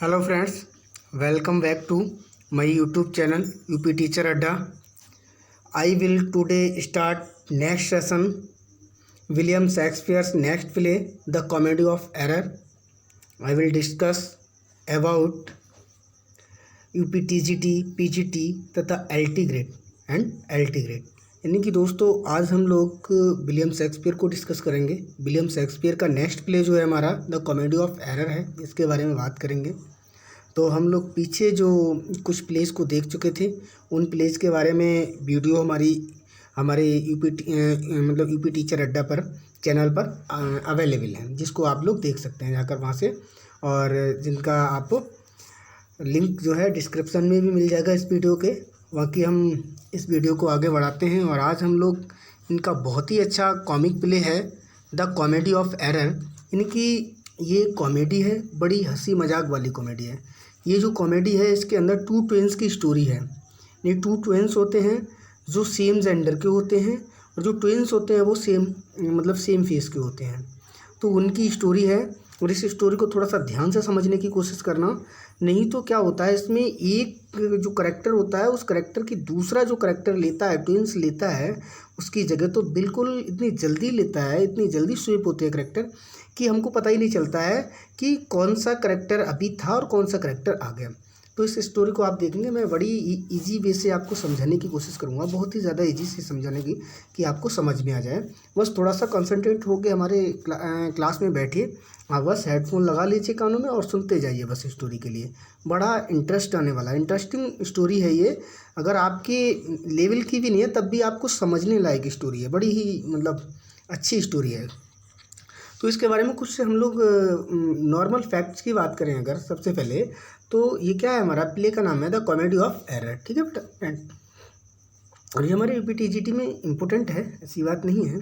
Hello friends, welcome back to my YouTube channel UP teacher अड्डा। I will today start next session William Shakespeare's next play the comedy of error. I will discuss about UP TGT, PGT तथा LT grade and LT grade. यानी कि दोस्तों आज हम लोग William Shakespeare को discuss करेंगे। विलियम शेक्सपियर का नेक्स्ट प्ले जो है हमारा द कॉमेडी ऑफ एरर है, इसके बारे में बात करेंगे। तो हम लोग पीछे जो कुछ प्लेस को देख चुके थे, उन प्लेस के बारे में वीडियो हमारे यूपी टीचर अड्डा पर चैनल पर अवेलेबल है, जिसको आप लोग देख सकते हैं जाकर वहाँ से, और जिनका आप लिंक जो है डिस्क्रिप्शन में भी मिल जाएगा इस वीडियो के। बाकी हम इस वीडियो को आगे बढ़ाते हैं और आज हम लोग इनका बहुत ही अच्छा कॉमिक प्ले है द कॉमेडी ऑफ एरर। यानी कि ये कॉमेडी है, बड़ी हंसी मजाक वाली कॉमेडी है। ये जो कॉमेडी है इसके अंदर टू ट्विंस की स्टोरी है। ये टू ट्विंस होते हैं जो सेम जेंडर के होते हैं, और जो ट्विंस होते हैं वो सेम फेस के होते हैं। तो उनकी स्टोरी है, और इस स्टोरी को थोड़ा सा ध्यान से समझने की कोशिश करना। नहीं तो क्या होता है, इसमें एक जो करेक्टर होता है उस करेक्टर की दूसरा जो करेक्टर लेता है, ट्विंस लेता है, उसकी जगह तो बिल्कुल इतनी जल्दी लेता है, इतनी जल्दी स्विप होते हैं करेक्टर कि हमको पता ही नहीं चलता है कि कौन सा करेक्टर अभी था और कौन सा करेक्टर आ गया। तो इस स्टोरी को आप देखेंगे, मैं बड़ी इजी वे से आपको समझाने की कोशिश करूँगा, बहुत ही ज़्यादा इजी से समझाने की कि आपको समझ में आ जाए। बस थोड़ा सा कंसंट्रेट होकर हमारे क्लास में बैठिए, आप बस हेडफोन लगा लीजिए कानों में और सुनते जाइए बस स्टोरी के लिए। बड़ा इंटरेस्ट आने वाला इंटरेस्टिंग स्टोरी है ये। अगर आपके लेवल की भी नहीं है तब भी आपको समझने लायक स्टोरी है, बड़ी ही अच्छी स्टोरी है। तो इसके बारे में कुछ हम लोग नॉर्मल फैक्ट्स की बात करें अगर सबसे पहले, तो ये क्या है, हमारा प्ले का नाम है द कॉमेडी ऑफ एरर, ठीक है बेटा। और ये हमारे यूपी टीजीटी में इम्पोर्टेंट है, ऐसी बात नहीं है।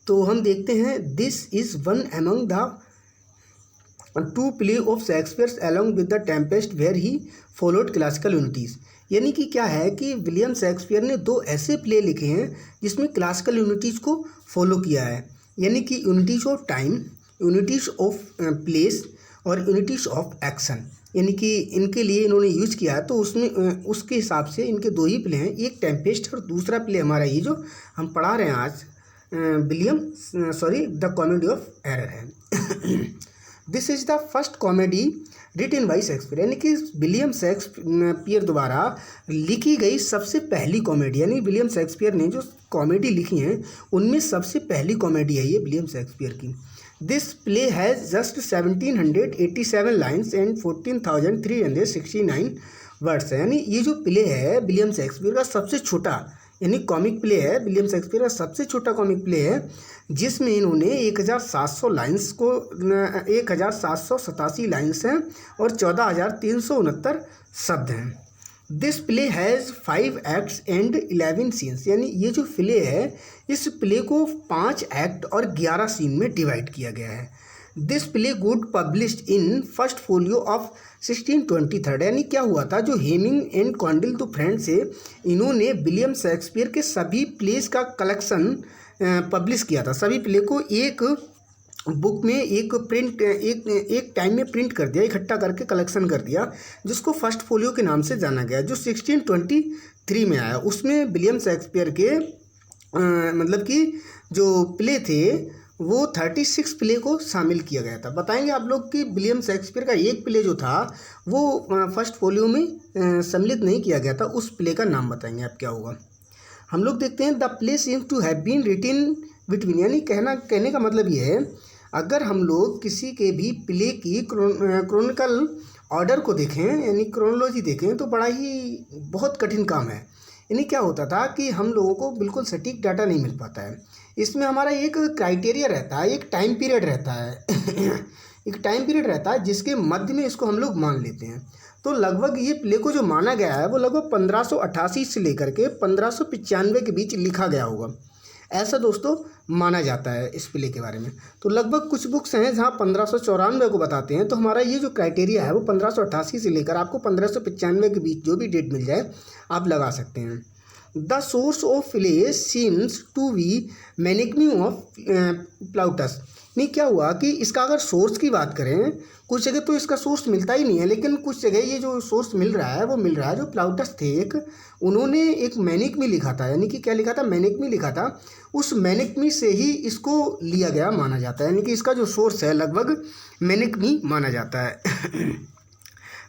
तो हम देखते हैं, this is one among the two play of Shakespeare's along with the Tempest where he followed classical unities. यानी कि क्या है कि विलियम शेक्सपियर ने दो ऐसे प्ले लिखे हैं जिसमें क्लासिकल यूनिटीज़ को फॉलो किया है। यानी कि unities of time, unities of place और यूनिटीज़ ऑफ एक्शन, यानी कि इनके लिए इन्होंने यूज किया है। तो उसमें उसके हिसाब से इनके दो ही प्ले हैं, एक टेम्पेस्ट और दूसरा प्ले हमारा ये जो हम पढ़ा रहे हैं आज द कॉमेडी ऑफ एरर है। This is the first comedy written by Shakespeare, यानी कि विलियम शेक्सपियर द्वारा लिखी गई सबसे पहली कॉमेडी। यानी विलियम शेक्सपियर ने जो कॉमेडी लिखी हैं उनमें सबसे पहली कॉमेडी है ये विलियम शेक्सपियर की। This play has just 1787 lines and 14,369 words है। यानी ये जो प्ले है विलियम शेक्सपियर का सबसे छोटा यानी कॉमिक प्ले है, विलियम शेक्सपियर का सबसे छोटा कॉमिक प्ले है, जिसमें इन्होंने 1700 लाइन्स को 1787 लाइन्स हैं और 14,369 शब्द हैं। This play has 5 acts and 11 scenes, यानी ये जो प्ले है इस प्ले को 5 एक्ट और 11 सीन में डिवाइड किया गया है। This play good published in first folio of 1623। यानी क्या हुआ था, जो हेमिंग एंड कॉन्डिल दो फ्रेंड्स है, इन्होंने विलियम शेक्सपियर के सभी प्लेस का कलेक्शन पब्लिश किया था। सभी प्ले को एक बुक में एक टाइम में प्रिंट कर दिया, इकट्ठा करके कलेक्शन कर दिया, जिसको फर्स्ट फोलियो के नाम से जाना गया, जो 1623 में आया। उसमें विलियम शेक्सपियर के कि जो प्ले थे वो 36 प्ले को शामिल किया गया था। बताएंगे आप लोग कि विलियम शेक्सपियर का एक प्ले जो था वो फर्स्ट फोलियो में सम्मिलित नहीं किया गया था, उस प्ले का नाम बताएंगे आप क्या होगा। हम लोग देखते हैं, the play seems to have been written between, यानी कहने का मतलब ये है, अगर हम लोग किसी के भी प्ले की क्रोनिकल ऑर्डर को देखें यानी क्रोनोलॉजी देखें तो बड़ा ही बहुत कठिन काम है। यानी क्या होता था कि हम लोगों को बिल्कुल सटीक डाटा नहीं मिल पाता है। इसमें हमारा एक क्राइटेरिया रहता है, एक टाइम पीरियड रहता है एक टाइम पीरियड रहता है जिसके मध्य में इसको हम लोग मान लेते हैं। तो लगभग ये प्ले को जो माना गया है वो लगभग 1588 से लेकर के 1595 के बीच लिखा गया होगा, ऐसा दोस्तों माना जाता है इस प्ले के बारे में। तो लगभग कुछ बुक्स हैं जहाँ 1594 को बताते हैं, तो हमारा ये जो क्राइटेरिया है वो 1588 से लेकर आपको 1595 के बीच जो भी डेट मिल जाए आप लगा सकते हैं। The source of play seems to be Menaechmi of Plautus, नहीं, क्या हुआ कि इसका अगर सोर्स की बात करें, कुछ जगह तो इसका सोर्स मिलता ही नहीं है, लेकिन कुछ जगह ये जो सोर्स मिल रहा है वो मिल रहा है। जो प्लाउटस थे एक, उन्होंने एक मैनिक्मी लिखा था, यानी कि क्या लिखा था, मैनिक्मी लिखा था। उस मैनिक्मी से ही इसको लिया गया माना जाता है, यानी कि इसका जो सोर्स है लगभग मैनिक्मी माना जाता है।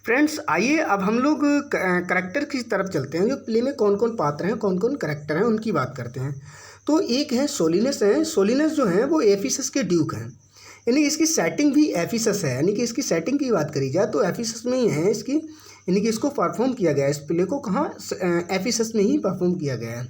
फ्रेंड्स, आइए अब हम लोग करैक्टर की तरफ चलते हैं। जो प्ले में कौन कौन पात्र हैं, कौन कौन करैक्टर हैं, उनकी बात करते हैं। तो एक है सोलिनस है। सोलिनस जो है वो एफिसस के ड्यूक हैं, यानी इसकी सेटिंग भी एफिसस है। यानी कि इसकी सेटिंग की बात करी जाए तो एफिसस में ही है इसकी, यानी कि इसको परफॉर्म किया गया है, इस प्ले को कहाँ, एफिसस में ही परफॉर्म किया गया है।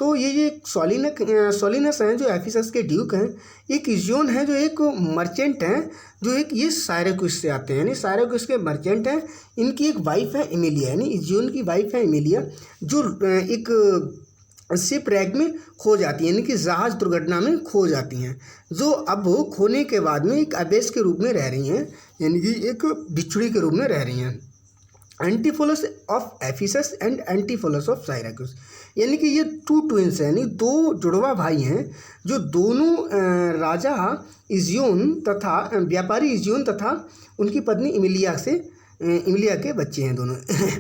तो ये सोलिनस हैं जो एफिसस के ड्यूक हैं। एक इजियोन है जो एक मर्चेंट हैं, जो एक ये साइरेकुस से आते हैं, यानी साइरेकुस के मर्चेंट हैं। इनकी एक वाइफ है एमिलिया, यानी इजियोन की वाइफ है एमिलिया, जो एक शिप रैग में खो जाती हैं, यानी कि जहाज दुर्घटना में खो जाती हैं, जो अब खोने के बाद में एक अबेस के रूप में रह रही हैं, यानी कि एक बिछड़ी के रूप में रह रही हैं। एंटीफोलस ऑफ एफिसस एंड एंटीफोलस ऑफ साइरेकुस, यानी कि ये टू ट्विंस हैं, यानी दो जुड़वा भाई हैं, जो दोनों राजा इजियोन तथा व्यापारी इजियोन तथा उनकी पत्नी इमिलिया के बच्चे हैं दोनों।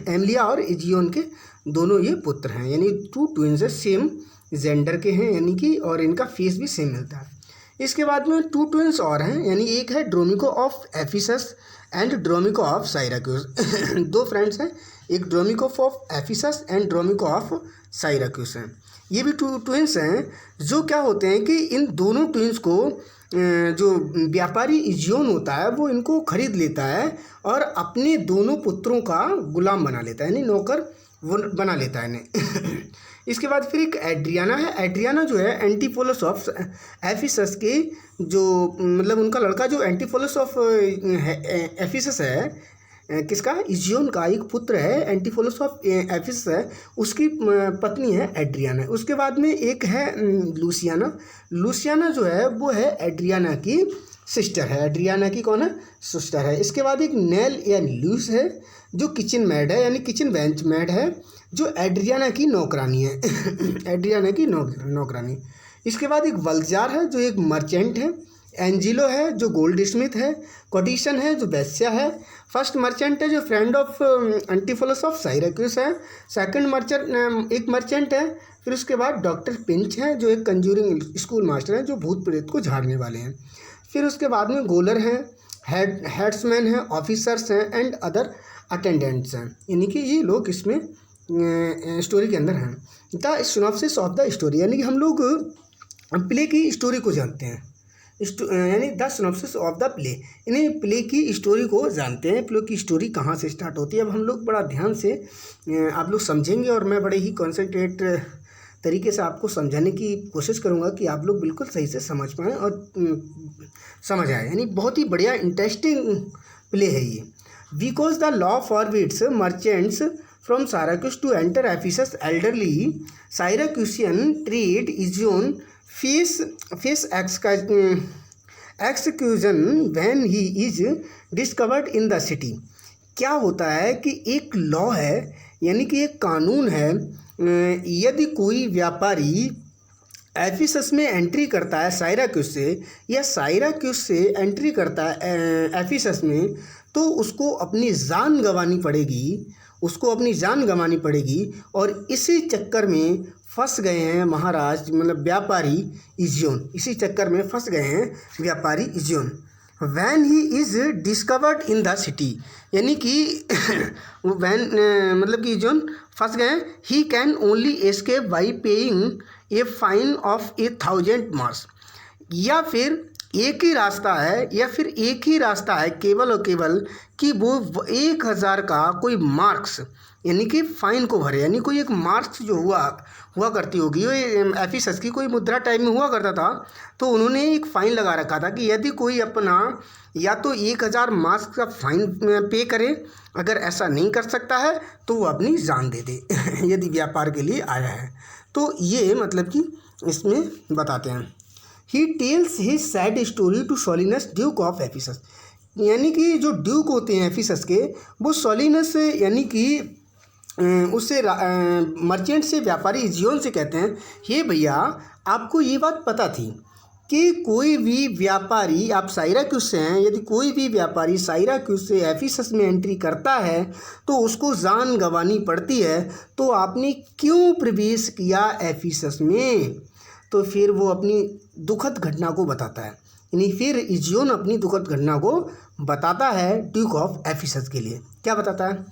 एमिलिया और इजियोन के दोनों ये पुत्र हैं, यानी टू ट्विंस है, सेम जेंडर के हैं, यानी कि और इनका फेस भी सेम मिलता है। इसके बाद में टू ट्विंस और हैं, यानी एक है ड्रोमिको ऑफ एफिसस एंड ड्रोमिको ऑफ साइराक्यूस। दो फ्रेंड्स हैं, एक ड्रोमिको ऑफ एफिसस एंड ड्रोमिको ऑफ साइराक्यूस हैं। ये भी टू ट्विंस हैं, जो क्या होते हैं कि इन दोनों ट्विंस को जो व्यापारी इजियोन होता है वो इनको खरीद लेता है और अपने दोनों पुत्रों का गुलाम बना लेता है, यानी नौकर वो बना लेता है इन्हें। इसके बाद फिर एक एड्रियाना है। एड्रियाना जो है एंटीफोलस ऑफ एफिसस के, जो मतलब उनका लड़का जो एंटीफोलस ऑफ एफिसस है, किसका, इजियोन का एक पुत्र है, एंटीफोलस ऑफ एफिसस है, उसकी पत्नी है एड्रियाना। उसके बाद में एक है लूसियाना। लूसियाना जो है वो है एड्रियाना की सिस्टर है, एड्रियाना की कौन है, सिस्टर है। इसके बाद एक नेल या लूस है, जो किचन मैड है, यानी किचन बेंच मैड है, जो एड्रियाना की नौकरानी है। एड्रियाना की नौकरानी। इसके बाद एक वल्जार है, जो एक मर्चेंट है। एंजिलो है, जो गोल्ड स्मिथ है। कोटिशन है, जो वेश्या है। फर्स्ट मर्चेंट है, जो फ्रेंड ऑफ एंटीफोलस ऑफ साइरेक्यूस है। सेकंड मर्चेंट एक मर्चेंट है। फिर उसके बाद डॉक्टर पिंच है, जो एक कंजूरिंग स्कूल मास्टर है, जो भूत प्रेत को झाड़ने वाले हैं। फिर उसके बाद में गोलर हैं, हेड्समैन हैं, ऑफिसर्स हैं एंड अदर अटेंडेंट्स हैं, यानी कि ये लोग इसमें स्टोरी के अंदर हैं। The synopsis of the story, यानी कि हम लोग प्ले की स्टोरी को जानते हैं, यानी the synopsis of the play, यानी प्ले की स्टोरी को जानते हैं। प्ले की स्टोरी कहाँ से स्टार्ट होती है, अब हम लोग बड़ा ध्यान से आप लोग समझेंगे और मैं बड़े ही कॉन्सेंट्रेट तरीके से आपको समझाने की कोशिश करूँगा कि आप लोग बिल्कुल सही से समझ पाएँ और समझ आए, यानी बहुत ही बढ़िया इंटरेस्टिंग प्ले है ये। Because the law forbids merchants from Syracuse to enter Ephesus, elderly Syracusian trade Egeon face execution when he is discovered in the city. क्या होता है कि एक लॉ है, यानी कि एक कानून है, यदि कोई व्यापारी एफिसस में एंट्री करता है साइराक्यूस से, या साइराक्यूस से एंट्री करता है एफिसस में, तो उसको अपनी जान गंवानी पड़ेगी, और इसी चक्कर में फंस गए हैं महाराज, मतलब व्यापारी इजियोन, इसी चक्कर में फंस गए हैं व्यापारी Egeon. When he is discovered in the city, यानी कि मतलब कि इजियोन फंस गए, he can only escape by paying a fine of 1000 marks. या फिर एक ही रास्ता है केवल और केवल कि वो 1000 का कोई मार्क्स, यानी कि फाइन को भरे, यानी कोई एक मार्क्स जो हुआ करती होगी, वो एफिसस की कोई मुद्रा टाइप में हुआ करता था, तो उन्होंने एक फ़ाइन लगा रखा था कि यदि कोई अपना या तो 1000 मार्क्स का फाइन पे करे, अगर ऐसा नहीं कर सकता है तो वो अपनी जान दे दे यदि व्यापार के लिए आया है। तो ये मतलब कि इसमें बताते हैं। He tells his sad story to Solinus duke of Ephesus, यानी कि जो ड्यूक होते हैं एफिसस के, वो सोलिनस यानी कि उससे मर्चेंट से, व्यापारी इजियोन से कहते हैं, हे भैया आपको ये बात पता थी कि कोई भी व्यापारी, आप साइराक्यूस से हैं, यदि कोई भी व्यापारी साइराक्यूस से एफिसस में एंट्री करता है तो उसको जान गंवानी पड़ती है, तो आपने क्यों प्रवेश किया एफिसस में? तो फिर वो अपनी दुखद घटना को बताता है, यानी फिर इजियोन अपनी दुखद घटना को बताता है ड्यूक ऑफ एफिसस के लिए। क्या बताता है?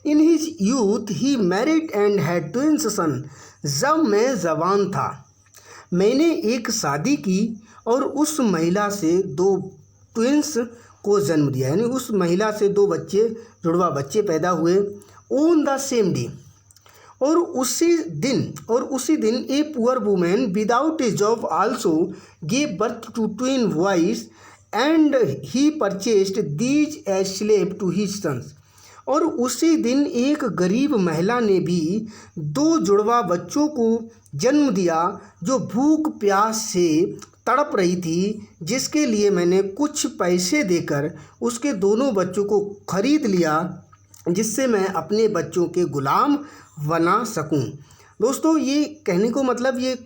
In his youth he married and had twins son. जब मैं जवान था मैंने एक शादी की और उस महिला से 2 ट्विंस को जन्म दिया, यानी उस महिला से 2 बच्चे, जुड़वा बच्चे पैदा हुए। ऑन द सेम डे, और उसी दिन a poor women without a job also gave birth to twin boys and he purchased these as slave to his sons. और उसी दिन एक गरीब महिला ने भी 2 जुड़वा बच्चों को जन्म दिया जो भूख प्यास से तड़प रही थी, जिसके लिए मैंने कुछ पैसे देकर उसके दोनों बच्चों को खरीद लिया, जिससे मैं अपने बच्चों के गुलाम बना सकूं। दोस्तों, ये कहने को मतलब ये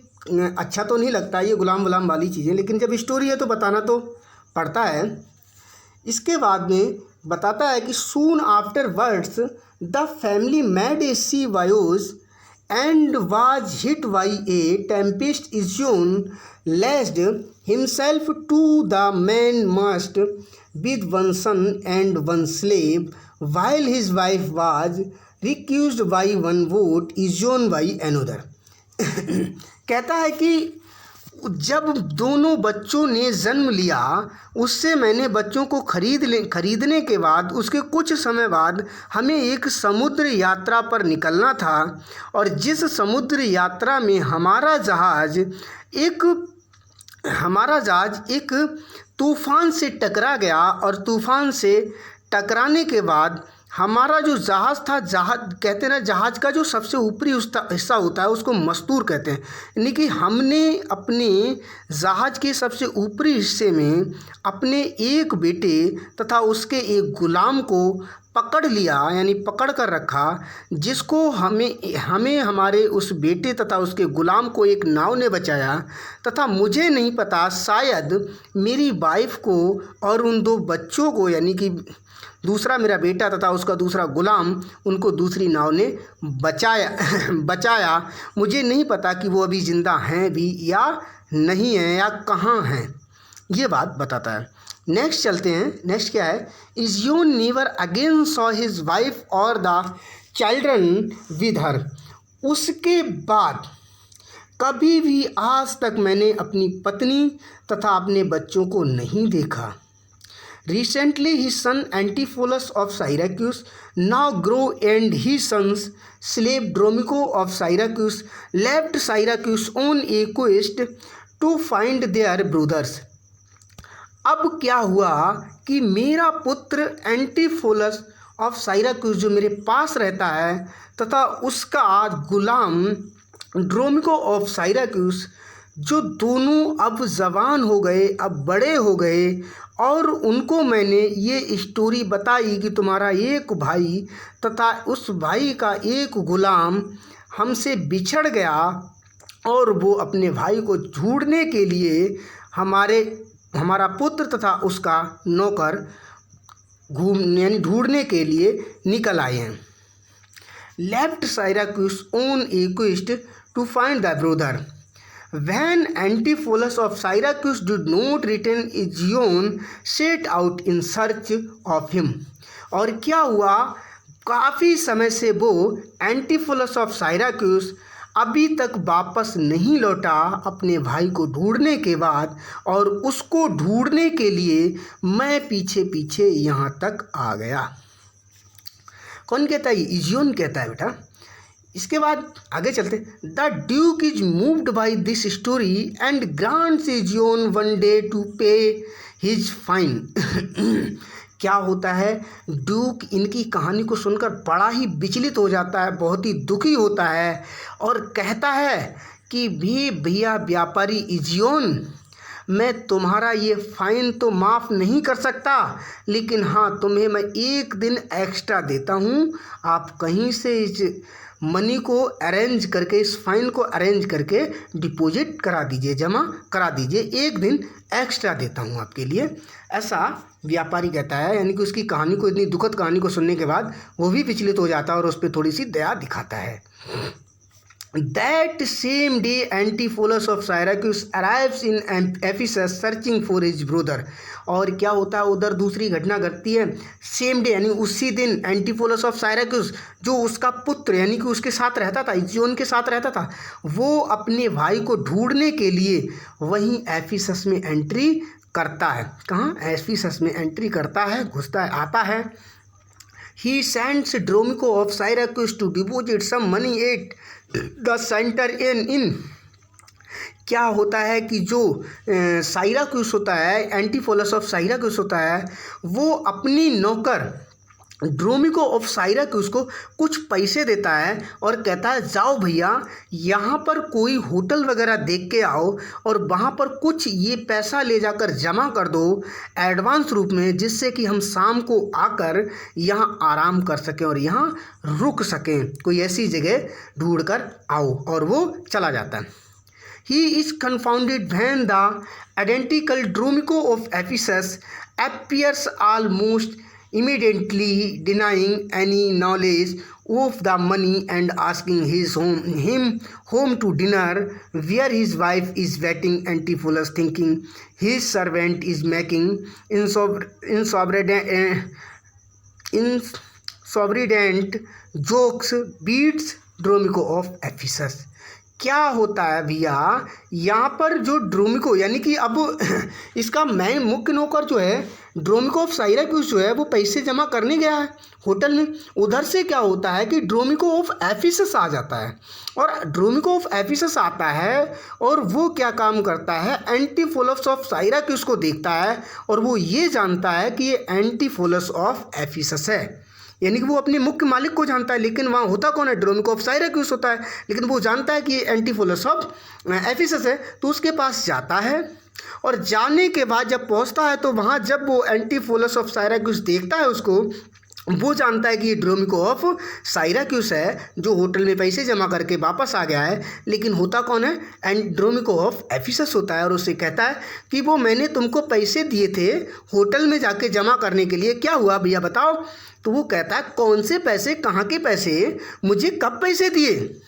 अच्छा तो नहीं लगता ये गुलाम वाली चीज़ें, लेकिन जब स्टोरी है तो बताना तो पड़ता है। इसके बाद में बताता है कि soon afterwards the family made a sea voyage and was hit by a tempest Egeon lashed himself to the main mast with 1 son and 1 slave while his wife was recused by 1 vote Egeon by another। कहता है कि जब दोनों बच्चों ने जन्म लिया, उससे मैंने बच्चों को खरीदने के बाद उसके कुछ समय बाद हमें एक समुद्र यात्रा पर निकलना था, और जिस समुद्र यात्रा में हमारा जहाज़ एक तूफ़ान से टकरा गया, और तूफ़ान से टकराने के बाद हमारा जो जहाज़ था, कहते हैं ना, जहाज़ का जो सबसे ऊपरी हिस्सा होता है उसको मस्तूर कहते हैं, यानी कि हमने अपने जहाज़ के सबसे ऊपरी हिस्से में अपने एक बेटे तथा उसके एक गुलाम को पकड़ लिया, यानी पकड़ कर रखा, जिसको हमें हमारे उस बेटे तथा उसके गुलाम को एक नाव ने बचाया, तथा मुझे नहीं पता, शायद मेरी वाइफ को और उन 2 बच्चों को, यानी कि दूसरा मेरा बेटा तथा उसका दूसरा गुलाम, उनको दूसरी नाव ने बचाया। मुझे नहीं पता कि वो अभी ज़िंदा हैं भी या नहीं हैं या कहाँ हैं, ये बात बताता है। नेक्स्ट चलते हैं। नेक्स्ट क्या है? Egeon never again saw his wife और द चिल्ड्रन विद हर। उसके बाद कभी भी आज तक मैंने अपनी पत्नी तथा अपने बच्चों को नहीं देखा। Recently, his son Antipholus of Syracuse, now grown, and his son's slave Dromico of Syracuse left Syracuse on a quest to find their brothers। अब क्या हुआ कि मेरा पुत्र एंटीफोलस ऑफ साइराक्यूस जो मेरे पास रहता है, तथा उसका गुलाम ड्रोमिको ऑफ साइराक्यूस, जो दोनों अब जवान हो गए, अब बड़े हो गए, और उनको मैंने ये स्टोरी बताई कि तुम्हारा एक भाई तथा उस भाई का एक गुलाम हमसे बिछड़ गया, और वो अपने भाई को ढूंढने के लिए हमारा पुत्र तथा उसका नौकर यानी ढूंढने के लिए निकल आए हैं। Left Syracuse on a quest to find the brother. When Antipholus of Syracuse did not return, Izion set out in search of him। और क्या हुआ, काफ़ी समय से वो एंटीफोलस ऑफ साइराक्यूस अभी तक वापस नहीं लौटा अपने भाई को ढूंढने के बाद, और उसको ढूंढने के लिए मैं पीछे पीछे यहाँ तक आ गया। कौन कहता है? इजियोन कहता है बेटा। इसके बाद आगे चलते। The duke is moved by this story and grants Egeon 1 day to pay his fine. क्या होता है, ड्यूक इनकी कहानी को सुनकर बड़ा ही विचलित हो जाता है, बहुत ही दुखी होता है, और कहता है कि भैया व्यापारी इजियोन, मैं तुम्हारा ये फ़ाइन तो माफ़ नहीं कर सकता, लेकिन हाँ तुम्हें मैं 1 दिन एक्स्ट्रा देता हूँ। आप कहीं से इस मनी को अरेंज करके, इस फ़ाइन को अरेंज करके डिपॉजिट करा दीजिए, जमा करा दीजिए, 1 दिन एक्स्ट्रा देता हूँ आपके लिए, ऐसा व्यापारी कहता है। यानी कि उसकी कहानी को, इतनी दुखद कहानी को सुनने के बाद वो भी विचलित हो जाता है और उस पर थोड़ी सी दया दिखाता है। That same day Antipholus of Syracuse arrives in Ephesus searching for his brother। और क्या होता है, उधर दूसरी घटना घटती है। सेम डे यानी उसी दिन एंटीफोलस ऑफ साइराक्यूस, जो उसका पुत्र यानी कि उसके साथ रहता था, इज़ियोन के साथ रहता था, वो अपने भाई को ढूंढने के लिए वहीं एफिसस में एंट्री करता है। कहाँ? एफिसस में एंट्री करता है, घुसता है, आता है। He sends Dromico of Syracuse to deposit some money at the center inn। क्या होता है कि जो साइराक्यूस होता है, एंटीफोलस ऑफ साइराक्यूस होता है, वो अपनी नौकर ड्रोमिको ऑफ साइराक्यूस को कुछ पैसे देता है और कहता है जाओ भैया यहाँ पर कोई होटल वगैरह देख के आओ और वहाँ पर कुछ ये पैसा ले जाकर जमा कर दो एडवांस रूप में, जिससे कि हम शाम को आकर यहाँ आराम कर सकें और यहाँ रुक सकें, कोई ऐसी जगह ढूंढ कर आओ। और वो चला जाता है। He is confounded when the identical Dromico of Ephesus appears almost immediately, denying any knowledge of the money and asking him home to dinner, where his wife is waiting. Antipholus, thinking his servant is making insobritant jokes, beats Dromico of Ephesus। क्या होता है भैया, यहाँ पर जो ड्रोमिको यानी कि अब इसका मैं मुख्य नौकर जो है ड्रोमिको ऑफ साइराक्यूस जो है वो पैसे जमा करने गया है होटल में। उधर से क्या होता है कि ड्रोमिको ऑफ एफिसस आ जाता है, और ड्रोमिको ऑफ एफिसस आता है और वो क्या काम करता है, एंटीफोलस ऑफ साइराक्यूस को देखता है और वो ये जानता है कि ये एंटीफोलस ऑफ एफिसस है। यानी कि वो अपने मुख्य मालिक को जानता है, लेकिन वहाँ होता कौन है, ड्रोमिको ऑफ साइराक्यूस होता है, लेकिन वो जानता है कि ये एंटीफोलस ऑफ एफिसस है, तो उसके पास जाता है। और जाने के बाद जब पहुँचता है तो वहाँ जब वो एंटीफोलस ऑफ साइराक्यूस देखता है उसको, वो जानता है कि ये ड्रोमिको ऑफ साइराक्यूस है जो होटल में पैसे जमा करके वापस आ गया है, लेकिन होता कौन है, एंड ड्रोमिको ऑफ एफिसस होता है। और उससे कहता है कि वो मैंने तुमको पैसे दिए थे होटल में जाके जमा करने के लिए, क्या हुआ भैया बताओ। तो वो कहता है कौन से पैसे, कहाँ के पैसे, मुझे कब पैसे दिए।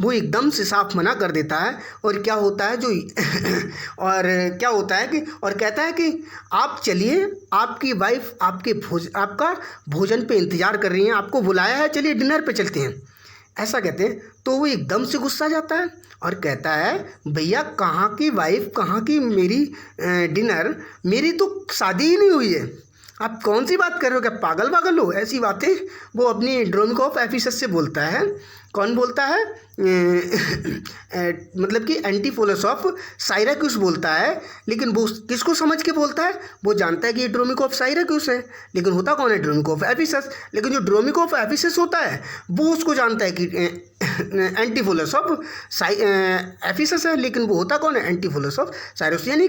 वो एकदम से साफ मना कर देता है। और क्या होता है और क्या होता है कि और कहता है कि आप चलिए, आपकी वाइफ आपका भोजन पे इंतज़ार कर रही हैं, आपको बुलाया है, चलिए डिनर पे चलते हैं, ऐसा कहते हैं। तो वो एकदम से गुस्सा जाता है और कहता है भैया कहाँ की वाइफ, कहाँ की मेरी डिनर, मेरी तो शादी ही नहीं हुई है, आप कौन सी बात कर रहे हो, क्या पागल हो, ऐसी बातें वो अपनी ड्रोमिको ऑफ एफिसस से बोलता है। कौन बोलता है, मतलब कि एंटीफोलस ऑफ साइराक्यूस बोलता है, लेकिन वो किसको समझ के बोलता है, वो जानता है कि ये ड्रोमिको ऑफ साइराक्यूस है, लेकिन होता कौन है, ड्रोमिको ऑफ एफिसस। लेकिन जो ड्रोमिको ऑफ एफिसस होता है वो उसको जानता है कि एंटीफोलस ऑफ एफिसस है, लेकिन वो होता कौन है, एंटीफोलस ऑफ साइराक्यूस। यानी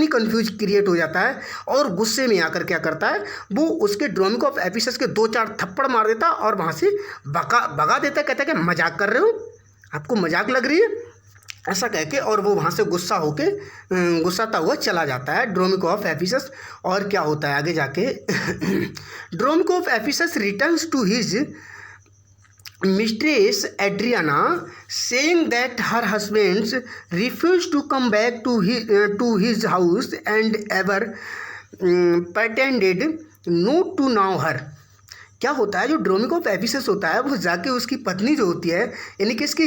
कन्फ्यूज क्रिएट हो जाता है। और गुस्से में आकर क्या करता है, वो उसके ड्रोमिको ऑफ एफिसस के 2-4 थप्पड़ मार देता और वहाँ से भगा देता। कहता है कि मजाक कर रहे हो, आपको मजाक लग रही है, ऐसा कह के, और वो वहाँ से गुस्साता हुआ चला जाता है ड्रोमिको ऑफ एफिसस। और क्या होता है आगे जाके, Dromio of Ephesus returns to his mistress Adriana, saying that her husband refused to come back to his house and ever pretended not to know her। क्या होता है, जो ड्रोमिको ऑफ एफिसस होता है वो जाके उसकी पत्नी जो होती है, यानी कि इसकी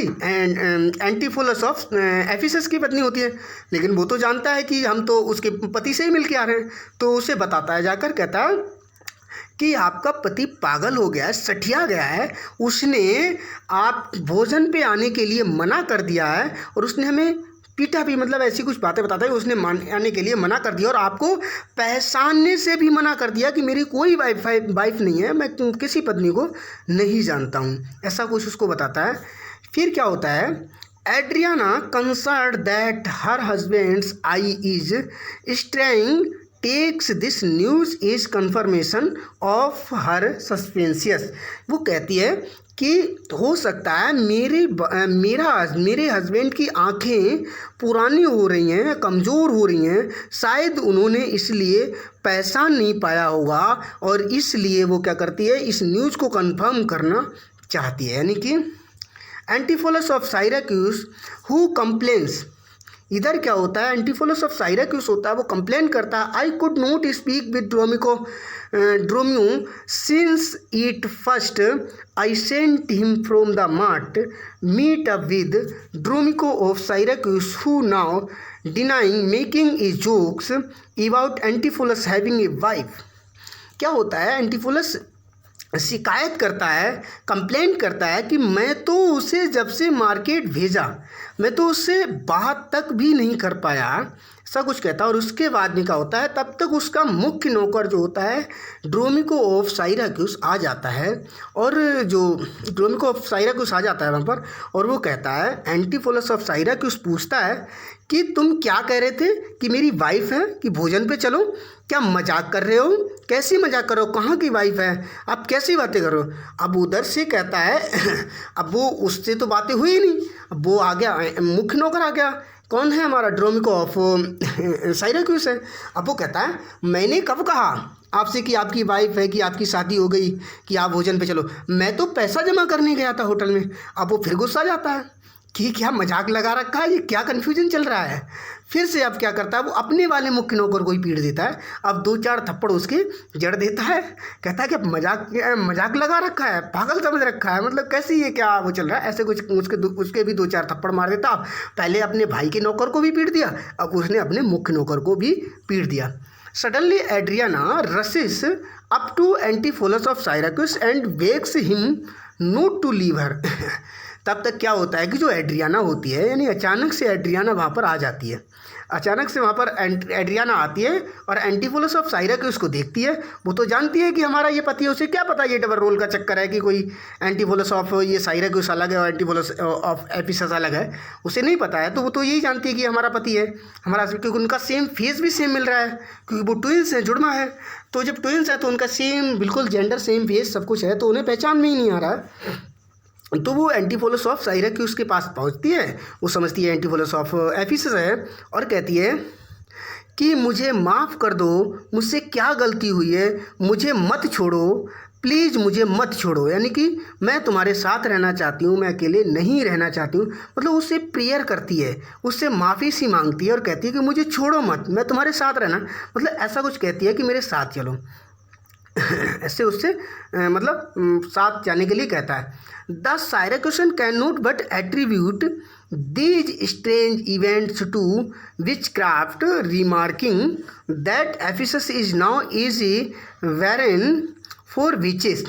एंटीफोलस ऑफ एफिसस की पत्नी होती है, लेकिन वो तो जानता है कि हम तो उसके पति से ही मिल के आ रहे हैं, तो उसे बताता है जाकर, कहता है कि आपका पति पागल हो गया है, सठिया गया है, उसने आप भोजन पे आने के लिए मना कर दिया है और उसने हमें पीटा भी, मतलब ऐसी कुछ बातें बताता है, उसने आने के लिए मना कर दिया और आपको पहचानने से भी मना कर दिया कि मेरी कोई वाइफ नहीं है, मैं किसी पत्नी को नहीं जानता हूँ, ऐसा कुछ उसको बताता है। फिर क्या होता है, Adriana concern that her husband's eye is straying takes this news is confirmation of her suspicious. वो कहती है कि हो सकता है मेरे हस्बैंड की आंखें पुरानी हो रही हैं, कमज़ोर हो रही हैं, शायद उन्होंने इसलिए पैसा नहीं पाया होगा और इसलिए वो क्या करती है, इस न्यूज़ को कंफर्म करना चाहती है। यानी कि Antipholus of Syracuse who complains, इधर क्या होता है, एंटीफोलस ऑफ साइराक्यूस होता है, वो कंप्लेन करता है I could not speak with Dromio since it first I sent him from the mart meet up with Dromio of Syracuse who now denying making a jokes about Antipholus having a wife. क्या होता है, एंटीफोलस शिकायत करता है, complaint करता है कि मैं तो उसे जब से मार्केट भेजा मैं तो उससे बात तक भी नहीं कर पाया, ऐसा कुछ कहता है। और उसके बाद में क्या होता है, तब तक उसका मुख्य नौकर जो होता है ड्रोमिको ऑफ साइराक्यूस आ जाता है, और जो ड्रोमिको ऑफ साइराक्यूस आ जाता है वहाँ पर, और वो कहता है, एंटीफोलस ऑफ साइराक्यूस पूछता है कि तुम क्या कह रहे थे कि मेरी वाइफ है, कि भोजन पे चलो, क्या मजाक कर रहे हो, कैसी मजाक कर रहे हो, कहाँ की वाइफ है, आप कैसी बातें कर रहे हो। अब उधर से कहता है अब वो उससे तो बातें हुई ही नहीं, अब वो आ गया, मुख्य नौकर आ गया, कौन है, हमारा ड्रोमिको ऑफ साइराक्यूस है। अब वो कहता है मैंने कब कहा आपसे कि आपकी वाइफ है, कि आपकी शादी हो गई, कि आप भोजन पे चलो, मैं तो पैसा जमा करने गया था होटल में। अब वो फिर गुस्सा जाता है कि क्या मजाक लगा रखा है, ये क्या कन्फ्यूजन चल रहा है। फिर से अब क्या करता है, वो अपने वाले मुख्य नौकर को ही पीट देता है, अब 2-4 थप्पड़ उसके जड़ देता है, कहता है कि मजाक लगा रखा है, पागल समझ रखा है, मतलब कैसी ये क्या वो चल रहा है, ऐसे कुछ उसके भी 2-4 थप्पड़ मार देता। पहले अपने भाई के नौकर को भी पीट दिया, अब उसने अपने मुख्य नौकर को भी पीट दिया। Suddenly Adriana rushes up to Antipholus of Syracuse and begs him not to leave her. तब तक क्या होता है कि जो एड्रियाना होती है, यानी अचानक से एड्रियाना वहाँ पर आ जाती है, अचानक से वहाँ पर एड्रियाना आती है और एंटीफोलस ऑफ साइराक्यूस को देखती है। वो तो जानती है कि हमारा ये पति है, उसे क्या पता ये डबल रोल का चक्कर है कि कोई एंटीफोलस ऑफ ये साइराक्यूस अलग है और एंटीफोलस ऑफ एफिसस अलग है, उसे नहीं पता है। तो वो तो यही जानती है कि हमारा पति है, हमारा, क्योंकि उनका सेम फेस भी सेम मिल रहा है, क्योंकि वो ट्विंस है, जुड़वा है। तो जब ट्विंस है तो उनका सेम बिल्कुल जेंडर सेम फेस सब कुछ है, तो उन्हें पहचान में ही नहीं आ रहा है। तो वो एंटीफोलस ऑफ साइराक्यूस के पास पहुंचती है, वो समझती है एंटीफोलस ऑफ एफिसस है, और कहती है कि मुझे माफ़ कर दो, मुझसे क्या गलती हुई है, मुझे मत छोड़ो, प्लीज़ मुझे मत छोड़ो। यानी कि मैं तुम्हारे साथ रहना चाहती हूँ, मैं अकेले नहीं रहना चाहती हूँ। मतलब उससे प्रेयर करती है, उससे माफ़ी सी मांगती है और कहती है कि मुझे छोड़ो मत, मैं तुम्हारे साथ रहना, मतलब ऐसा कुछ कहती है कि मेरे साथ चलो। ऐसे उससे मतलब साथ जाने के लिए कहता है। The Syracusan can not but attribute these strange events to witchcraft, remarking that Ephesus is now easy warren for witches.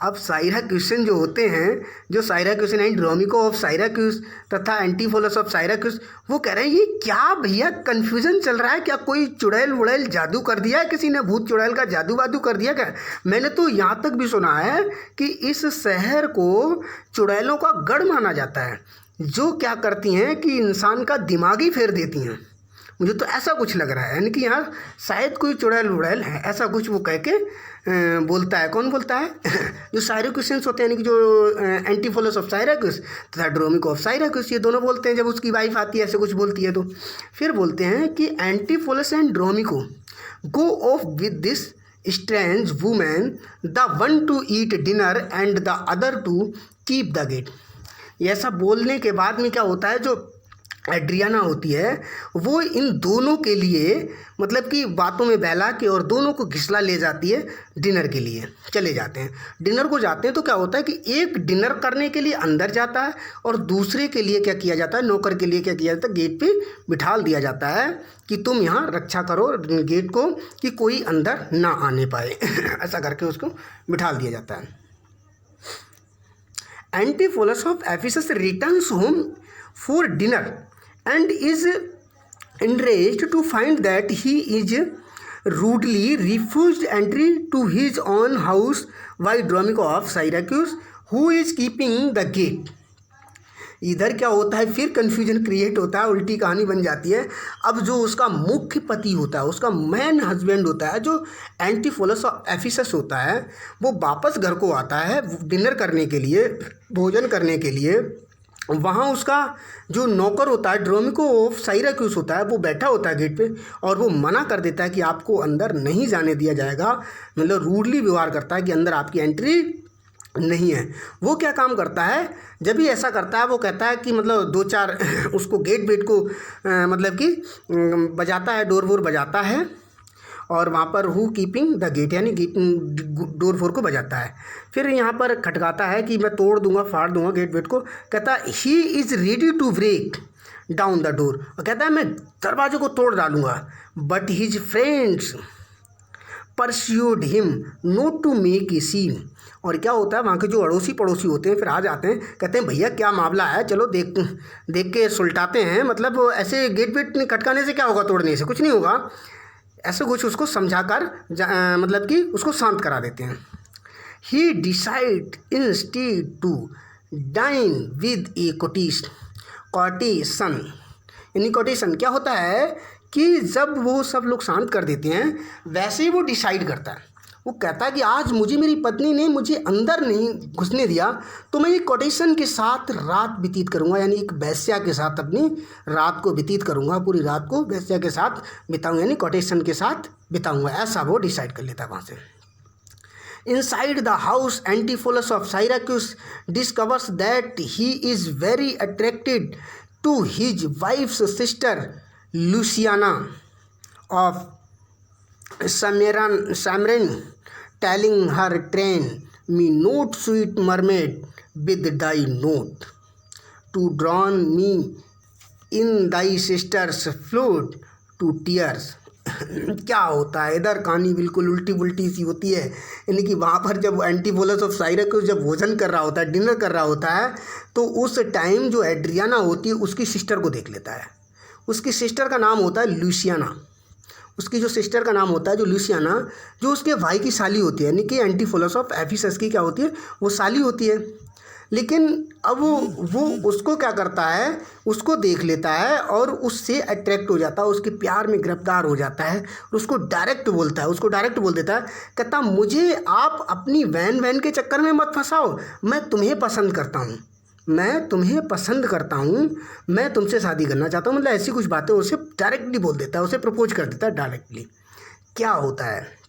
अब साइराक्यूसन जो होते हैं, जो साइराक्यूसन एंड ड्रोमिको ऑफ साइराक्यूस तथा एंटीफोलस ऑफ साइराक्यूस, वो कह रहे हैं ये क्या भैया कन्फ्यूज़न चल रहा है, क्या कोई चुड़ैल वुड़ैल जादू कर दिया है, किसी ने भूत चुड़ैल का जादू वादू कर दिया क्या। मैंने तो यहाँ तक भी सुना है कि इस शहर को चुड़ैलों का गढ़ माना जाता है, जो क्या करती हैं कि इंसान का दिमाग ही फेर देती हैं। मुझे तो ऐसा कुछ लग रहा है, यानी कि यहाँ शायद कोई चुड़ैल वुड़ैल है, ऐसा कुछ वो कह के बोलता है। कौन बोलता है? जो साइराक्यूसियंस होते हैं, यानी कि जो एंटीफोलस ऑफ साइराक्यूस तथा ड्रोमिको ऑफ साइराक्यूस, ये दोनों बोलते हैं। जब उसकी वाइफ आती है ऐसे कुछ बोलती है तो फिर बोलते हैं कि Antipholus and Dromio go off with this strange women, the one to eat dinner and the other to keep the gate. ये ऐसा बोलने के बाद में क्या होता है, जो एड्रियाना होती है वो इन दोनों के लिए मतलब कि बातों में बहला के और दोनों को घिसला ले जाती है डिनर के लिए। चले जाते हैं, डिनर को जाते हैं तो क्या होता है कि एक डिनर करने के लिए अंदर जाता है और दूसरे के लिए क्या किया जाता है, नौकर के लिए क्या किया जाता है, गेट पे बिठाल दिया जाता है कि तुम यहाँ रक्षा करो गेट को, कि कोई अंदर ना आने पाए। ऐसा करके उसको बिठाल दिया जाता है। Antipholus of Ephesus returns home for dinner and is enraged to find that he is rudely refused entry to his own house by Dromico of Syracuse, who is keeping the gate. इधर क्या होता है, फिर confusion create होता है, उल्टी कहानी बन जाती है। अब जो उसका मुख्य पति होता है, उसका मैन हस्बैंड होता है, जो एंटीफोलस एफिसस होता है, वो वापस घर को आता है डिनर करने के लिए, भोजन करने के लिए। वहाँ उसका जो नौकर होता है, ड्रोमिको ऑफ साइराक्यूस होता है, वो बैठा होता है गेट पे, और वो मना कर देता है कि आपको अंदर नहीं जाने दिया जाएगा। मतलब रूडली व्यवहार करता है कि अंदर आपकी एंट्री नहीं है। वो क्या काम करता है, जब भी ऐसा करता है वो कहता है कि मतलब 2-4 उसको गेट वेट को मतलब कि बजाता है, डोर वोर बजाता है, और वहाँ पर हु कीपिंग द गेट, यानी गेट डोर फोर को बजाता है। फिर यहाँ पर खटकाता है कि मैं तोड़ दूंगा, फाड़ दूंगा गेट वेट को। कहता है he is ready to break down the door, और कहता है मैं दरवाजे को तोड़ डालूंगा। But his friends persuaded him not to make a scene. और क्या होता है, वहाँ के जो अड़ोसी पड़ोसी होते हैं फिर आ जाते हैं, कहते हैं भैया क्या मामला है, चलो देख के सुलटाते हैं। मतलब ऐसे गेट वेट खटकाने से क्या होगा, तोड़ने से कुछ नहीं होगा, ऐसे कुछ उसको समझाकर मतलब कि उसको शांत करा देते हैं। He decide instead to dine with a courtesan. यानी कोटेशन क्या होता है कि जब वो सब लोग शांत कर देते हैं, वैसे ही वो डिसाइड करता है। वो कहता है कि आज मेरी पत्नी ने मुझे अंदर नहीं घुसने दिया, तो मैं ये कोटेशन के साथ रात व्यतीत करूँगा, यानी एक वेश्या के साथ अपनी रात को व्यतीत करूँगा, पूरी रात को वेश्या के साथ बिताऊँगा, यानी कोटेशन के साथ बिताऊँगा, ऐसा वो डिसाइड कर लेता है वहाँ से। Inside the house, Antipholus of Syracuse discovers that he is very attracted to his wife's sister Luciana of Samarin, telling her, "Train me not, sweet mermaid, with thy note, to drown me in thy sister's flood to tears." क्या होता है इधर, कहानी बिल्कुल उल्टी पुल्टी सी होती है। यानी कि वहाँ पर जब एंटीफोलस ऑफ साइराक्यूस जब भोजन कर रहा होता है, डिनर कर रहा होता है, तो उस टाइम जो एड्रियाना होती है उसकी सिस्टर को देख लेता है। उसकी सिस्टर का नाम होता है लूसियाना। उसकी जो सिस्टर का नाम होता है जो लूसियाना, जो उसके भाई की साली होती है, यानी कि एंटीफोलस ऑफ एफिसस की क्या होती है, वो साली होती है। लेकिन अब वो उसको क्या करता है, उसको देख लेता है और उससे अट्रैक्ट हो जाता है, उसके प्यार में गिरफ्तार हो जाता है, और उसको डायरेक्ट बोल देता है, कहता मुझे आप अपनी वैन के चक्कर में मत फंसाओ, मैं तुम्हें पसंद करता हूँ, मैं तुमसे शादी करना चाहता हूँ। मतलब ऐसी कुछ बातें उसे डायरेक्टली बोल देता है, उसे प्रपोज कर देता है डायरेक्टली। क्या होता है,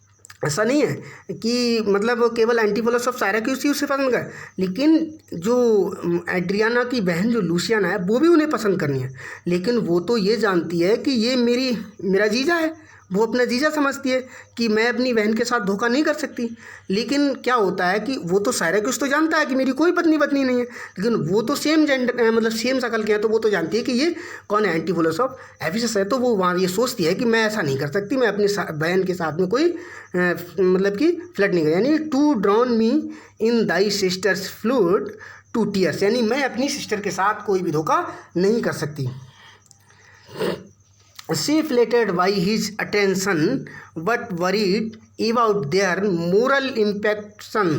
ऐसा नहीं है कि मतलब केवल एंटीफोलस ऑफ साइराक्यूस ही उसे पसंद कर, लेकिन जो एड्रियाना की बहन जो लूसियाना है वो भी उन्हें पसंद करनी है। लेकिन वो तो ये जानती है कि ये मेरा जीजा है, वो अपना जीजा समझती है कि मैं अपनी बहन के साथ धोखा नहीं कर सकती। लेकिन क्या होता है कि वो तो साइराक्यूस तो जानता है कि मेरी कोई पत्नी नहीं है, लेकिन वो तो सेम जेंडर मतलब सेम शक्ल के हैं, तो वो तो जानती है कि ये कौन है, एंटीफोलस ऑफ एफिसस है। तो वो वहाँ ये सोचती है कि मैं ऐसा नहीं कर सकती, मैं अपनी बहन के साथ में कोई मतलब कि फ्लर्ट नहीं कर, यानी to drown me in thy sister's flood to tears, यानी मैं अपनी सिस्टर के साथ कोई भी धोखा नहीं कर सकती। She flattered by his attention but worried about their moral impaction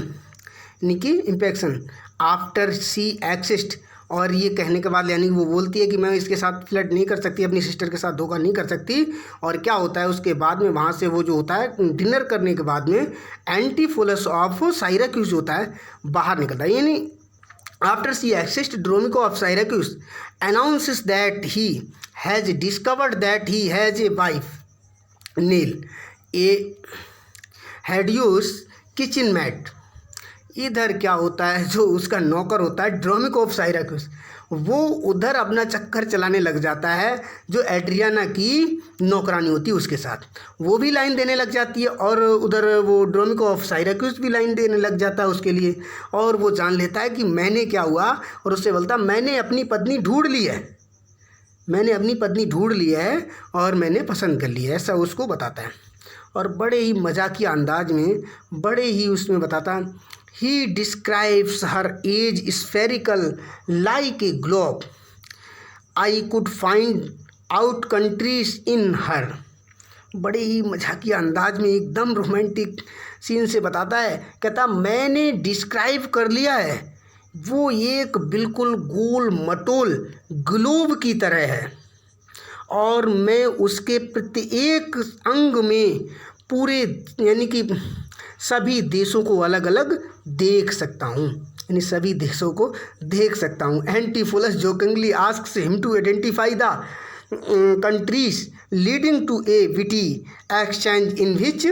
after she exists। और ये कहने के बाद यानी वो बोलती है कि मैं इसके साथ फ्लर्ट नहीं कर सकती, अपनी सिस्टर के साथ धोखा नहीं कर सकती। और क्या होता है उसके बाद में वहाँ से वो जो होता है डिनर करने के बाद में एंटीफोलस ऑफ साइराक्यूस होता है बाहर निकलता है, यानी after she exist Dromio of Syracuse announces that he has discovered that he has a wife, Neil, a hideous kitchen mat। इधर क्या होता है, जो उसका नौकर होता है ड्रोमिको ऑफ साइराक्यूस, वो उधर अपना चक्कर चलाने लग जाता है, जो एड्रियाना की नौकरानी होती है उसके साथ वो भी लाइन देने लग जाती है, और उधर वो ड्रोमिको ऑफ साइराक्यूस भी लाइन देने लग जाता है उसके लिए। और वो जान लेता है कि मैंने क्या हुआ, और उससे बोलता मैंने अपनी पत्नी ढूंढ ली है और मैंने पसंद कर ली है, ऐसा उसको बताता है। और बड़े ही मजाकिया अंदाज में बड़े ही उसमें बताता, he describes her as spherical like a globe, I could find out countries in her. बड़े ही मजाकिया अंदाज में एकदम रोमांटिक सीन से बताता है, कहता मैंने डिस्क्राइब कर लिया है वो एक बिल्कुल गोल मटोल ग्लोब की तरह है और मैं उसके प्रत्येक अंग में पूरे यानी कि सभी देशों को अलग अलग देख सकता हूँ, यानी सभी देशों को देख सकता हूँ। Antipholus jokingly asks him to identify the countries leading to a witty exchange in which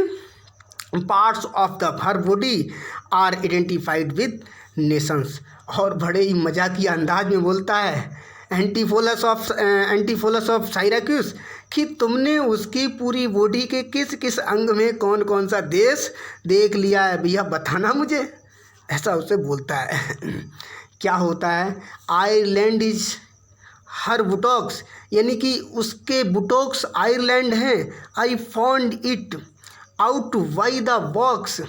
parts of the her body are identified with nations. और बड़े ही मजाकिया अंदाज में बोलता है एंटीफोलस ऑफ साइराक्यूस कि तुमने उसकी पूरी बॉडी के किस किस अंग में कौन कौन सा देश देख लिया है भैया, बताना मुझे, ऐसा उसे बोलता है। क्या होता है, आयरलैंड इज हर बुटॉक्स, यानी कि उसके बुटॉक्स आयरलैंड हैं। I found it out why the box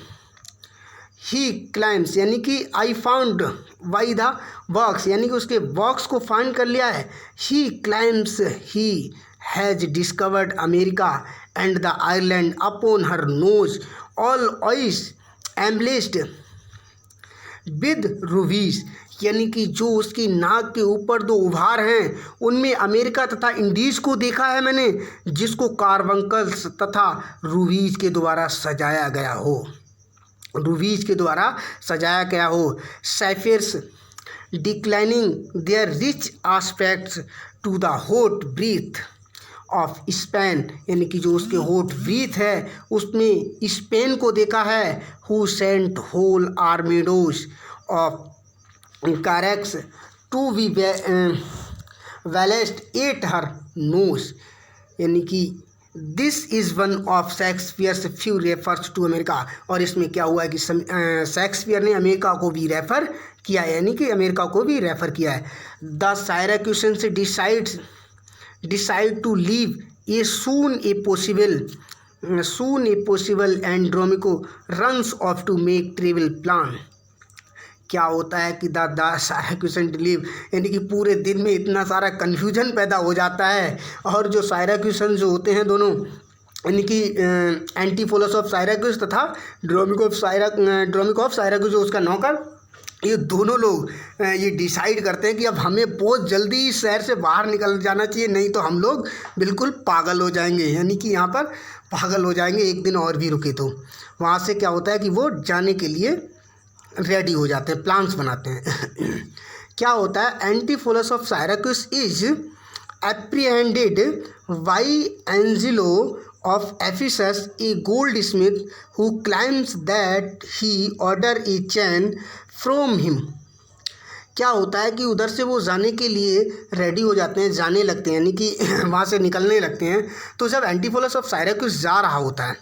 he claims, यानी कि I found why the box, यानी कि उसके बॉक्स को फाइंड कर लिया है। He claims he has discovered America and the Ireland upon her nose all o'er embellished with rubies, यानी कि जो उसकी नाक के ऊपर दो उभार हैं उनमें अमेरिका तथा इंडीज को देखा है मैंने, जिसको कार्बंकल्स तथा रूबीज के द्वारा सजाया गया हो, रूबीज के द्वारा सजाया गया हो। Sapphires declining their rich aspects to the hot breath of Spain, यानी कि जो उसके हॉट ब्रीथ है उसमें स्पेन को देखा है। Who sent whole armadoes of carracks to be ballast at her nose, यानी कि this is one of Shakespeare's few refers to America. और इसमें क्या हुआ है कि शेक्सपियर ने अमेरिका को भी रेफ़र किया है, यानी कि अमेरिका को भी रेफ़र किया है। The Syracusans decide to leave a soon a possible and Dromio runs off to make travel plan. क्या होता है कि द साइराक्यूसेंस लीव, यानी कि पूरे दिन में इतना सारा कन्फ्यूजन पैदा हो जाता है और जो साइराक्यूसेंस जो होते हैं दोनों, यानी कि एंटीफोलस ऑफ साइराक्यूस तथा ड्रोमिको ऑफ साइराक्यूस जो उसका नौकर, ये दोनों लोग ये डिसाइड करते हैं कि अब हमें बहुत जल्दी इस शहर से बाहर निकल जाना चाहिए, नहीं तो हम लोग बिल्कुल पागल हो जाएंगे, यानी कि यहाँ पर पागल हो जाएंगे, एक दिन और भी रुके तो। वहाँ से क्या होता है कि वो जाने के लिए रेडी हो जाते हैं, प्लान्स बनाते हैं। क्या होता है, Antipholus of Syracuse is apprehended by Angelo of Ephesus a goldsmith who claims that he order a chain from him. क्या होता है कि उधर से वो जाने के लिए रेडी हो जाते हैं, जाने लगते हैं, यानी कि वहाँ से निकलने लगते हैं। तो जब एंटीफोलस ऑफ साइराक्यूस जा रहा होता है,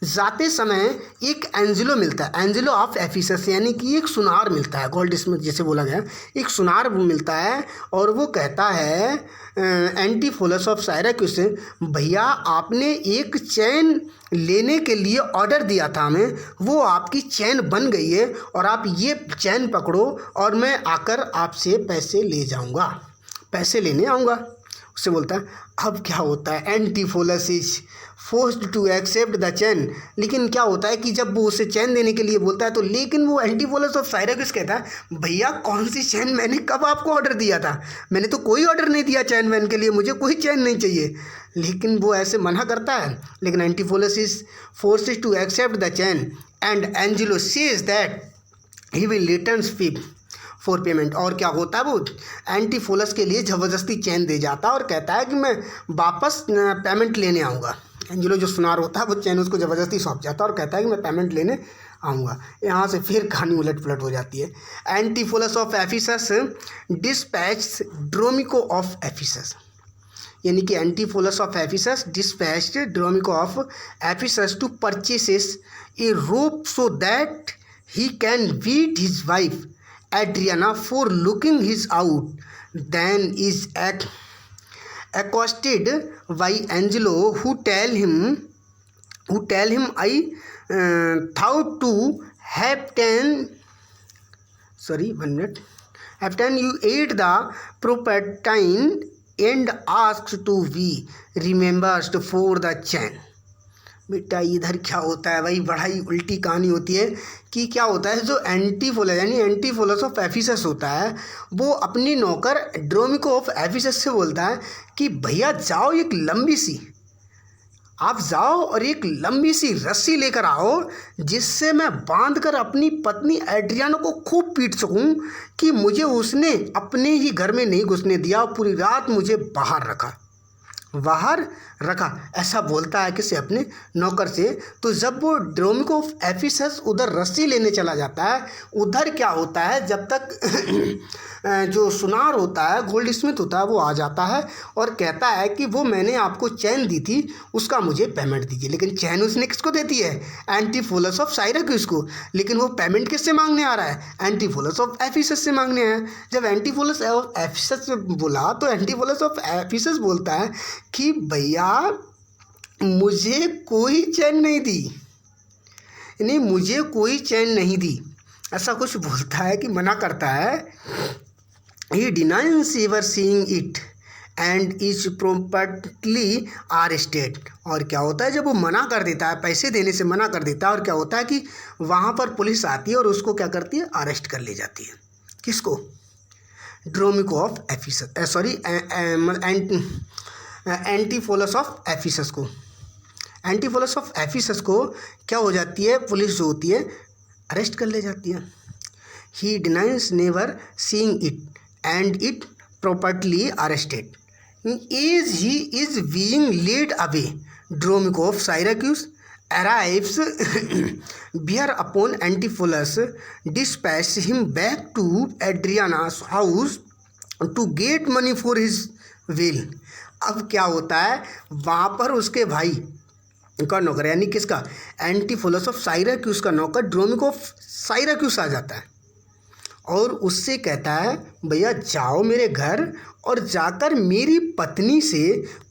जाते समय एक एंजिलो मिलता है, एंजिलो ऑफ एफिसस, यानी कि एक सुनार मिलता है, गोल्ड स्मिथ जैसे बोला गया, एक सुनार मिलता है और वो कहता है एंटीफोलस ऑफ साइराक्यूस से, भैया आपने एक चैन लेने के लिए ऑर्डर दिया था हमें, वो आपकी चैन बन गई है और आप ये चैन पकड़ो और मैं आकर आपसे पैसे ले जाऊंगा, पैसे लेने आऊँगा। उससे बोलता है, अब क्या होता है, Antipholus is forced to accept the chain. लेकिन क्या होता है कि जब वो उसे चैन देने के लिए बोलता है तो लेकिन वो एंटीफोलस ऑफ साइराक्यूस कहता है, भैया कौन सी चैन, मैंने कब आपको ऑर्डर दिया था, मैंने तो कोई ऑर्डर नहीं दिया चैन वैन के लिए, मुझे कोई चैन नहीं चाहिए। लेकिन वो ऐसे मना करता है, लेकिन Antipholus is forced to accept the chain and Angelo says that he will return for payment. और क्या होता है, वो एंटीफोलस के लिए ज़बरदस्ती चैन दे जाता है और कहता है कि मैं वापस पेमेंट लेने आऊँगा। एंजिलो जो सुनार होता है वो चैन उसको ज़बरदस्ती सौंप जाता है और कहता है कि मैं पेमेंट लेने आऊँगा। यहाँ से फिर कहानी उलट पुलट हो जाती है। Antipholus of Ephesus dispatched Dromio of Ephesus, यानी कि Antipholus of Ephesus dispatched Dromio of Ephesus to purchases a rope so that he can beat his wife Adriana for looking his out, then is accosted by Angelo who tell him I thought to have 10 you ate the propertine and asked to be remembered for the chain। बेटा इधर क्या होता है भाई, बड़ा ही उल्टी कहानी होती है कि क्या होता है, जो एंटीफोलस यानी एंटीफोलस ऑफ एफिसस होता है वो अपनी नौकर ड्रोमिको ऑफ एफिसस से बोलता है कि भैया जाओ, एक लंबी सी आप जाओ और एक लंबी सी रस्सी लेकर आओ जिससे मैं बांध कर अपनी पत्नी एड्रियाना को खूब पीट सकूं कि मुझे उसने अपने ही घर में नहीं घुसने दिया, पूरी रात मुझे बाहर रखा ऐसा बोलता है किसी अपने नौकर से। तो जब वो ड्रोमिको ऑफ एफिसस उधर रस्सी लेने चला जाता है, उधर क्या होता है, जब तक जो सुनार होता है, गोल्ड स्मिथ होता है, वो आ जाता है और कहता है कि वो मैंने आपको चैन दी थी उसका मुझे पेमेंट दीजिए। लेकिन चैन उसने किसको देती है, एंटीफोलस ऑफ साइराक्यूस को, लेकिन वो पेमेंट किससे मांगने आ रहा है, एंटीफोलस ऑफ एफिसस से मांगने आया। जब एंटीफोलस ऑफ एफिसस से बोला तो एंटीफोलस ऑफ एफिसस बोलता है कि भैया मुझे कोई चैन नहीं दी, नहीं मुझे कोई चैन नहीं दी, ऐसा कुछ बोलता है कि मना करता है। He denies ever seeing it and is promptly arrested। और क्या होता है, जब वो मना कर देता है, पैसे देने से मना कर देता है, और क्या होता है कि वहाँ पर पुलिस आती है और उसको क्या करती है, अरेस्ट कर ले जाती है। किसको, Dromio of Ephesus, sorry Antipholus of Ephesus को। एंटीफोलस ऑफ एफिसस को क्या हो जाती है, पुलिस जो होती है अरेस्ट कर ले जाती है। He denies never seeing it and it properly arrested. As he is being led away, Dromico of Syracuse arrives whereupon Antipholus dispatches him back to Adriana's house to get money for his will। अब क्या होता है, वहाँ पर उसके भाई का नौकर यानी किसका, एंटीफोलस ऑफ साइराक्यूस का नौकर ड्रोमिको ऑफ साइराक्यूस आ जाता है और उससे कहता है भैया जाओ मेरे घर और जाकर मेरी पत्नी से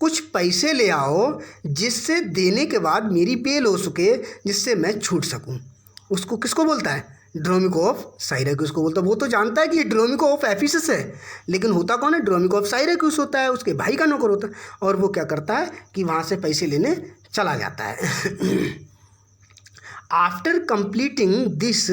कुछ पैसे ले आओ जिससे देने के बाद मेरी बेल हो सके, जिससे मैं छूट सकूं। उसको किसको बोलता है, ड्रोमिको ऑफ साइराक्यूस को बोलता है। वो तो जानता है कि ये ड्रोमिको ऑफ एफिसस है, लेकिन होता कौन है, ड्रोमिको ऑफ साइराक्यूस होता है, उसके भाई का नौकर होता है। और वो क्या करता है कि वहाँ से पैसे लेने चला जाता है। After completing this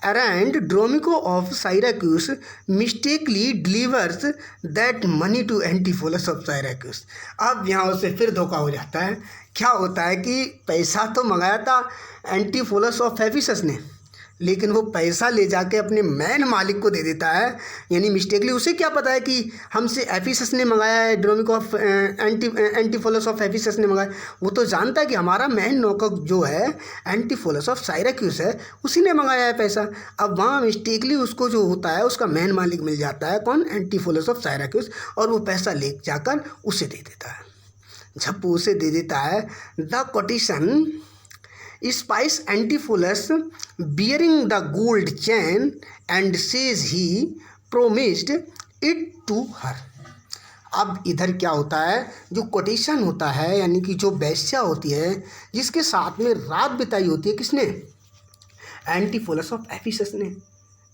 errand, Dromico of Syracuse mistakenly delivers that money to Antipholus of Syracuse। अब यहाँ उसे फिर धोखा हो जाता है। क्या होता है कि पैसा तो मंगाया था एंटीफोलस ऑफ एफिसस ने, लेकिन वो पैसा ले जाके अपने मैन मालिक को दे देता है, यानी मिस्टेकली। उसे क्या पता है कि हमसे एफिसस ने मंगाया है, ड्रोमिको ऑफ एंटीफोलस ऑफ एफिसस ने मंगाया। वो तो जानता है कि हमारा मैन नौकर जो है एंटीफोलस ऑफ साइराक्यूस है, उसी ने मंगाया है पैसा। अब वहाँ मिस्टेकली उसको जो होता है उसका मैन मालिक मिल जाता है, कौन, एंटीफोलस ऑफ साइराक्यूस, और वो पैसा ले जाकर उसे दे देता है। जब वो उसे दे देता है, the quotation spies Antipholus bearing the gold chain and says he promised it to her। अब इधर क्या होता है, जो कोटेशन होता है यानी कि जो वेश्या होती है जिसके साथ में रात बिताई होती है, किसने, एंटीफोलस ऑफ एफिसस ने,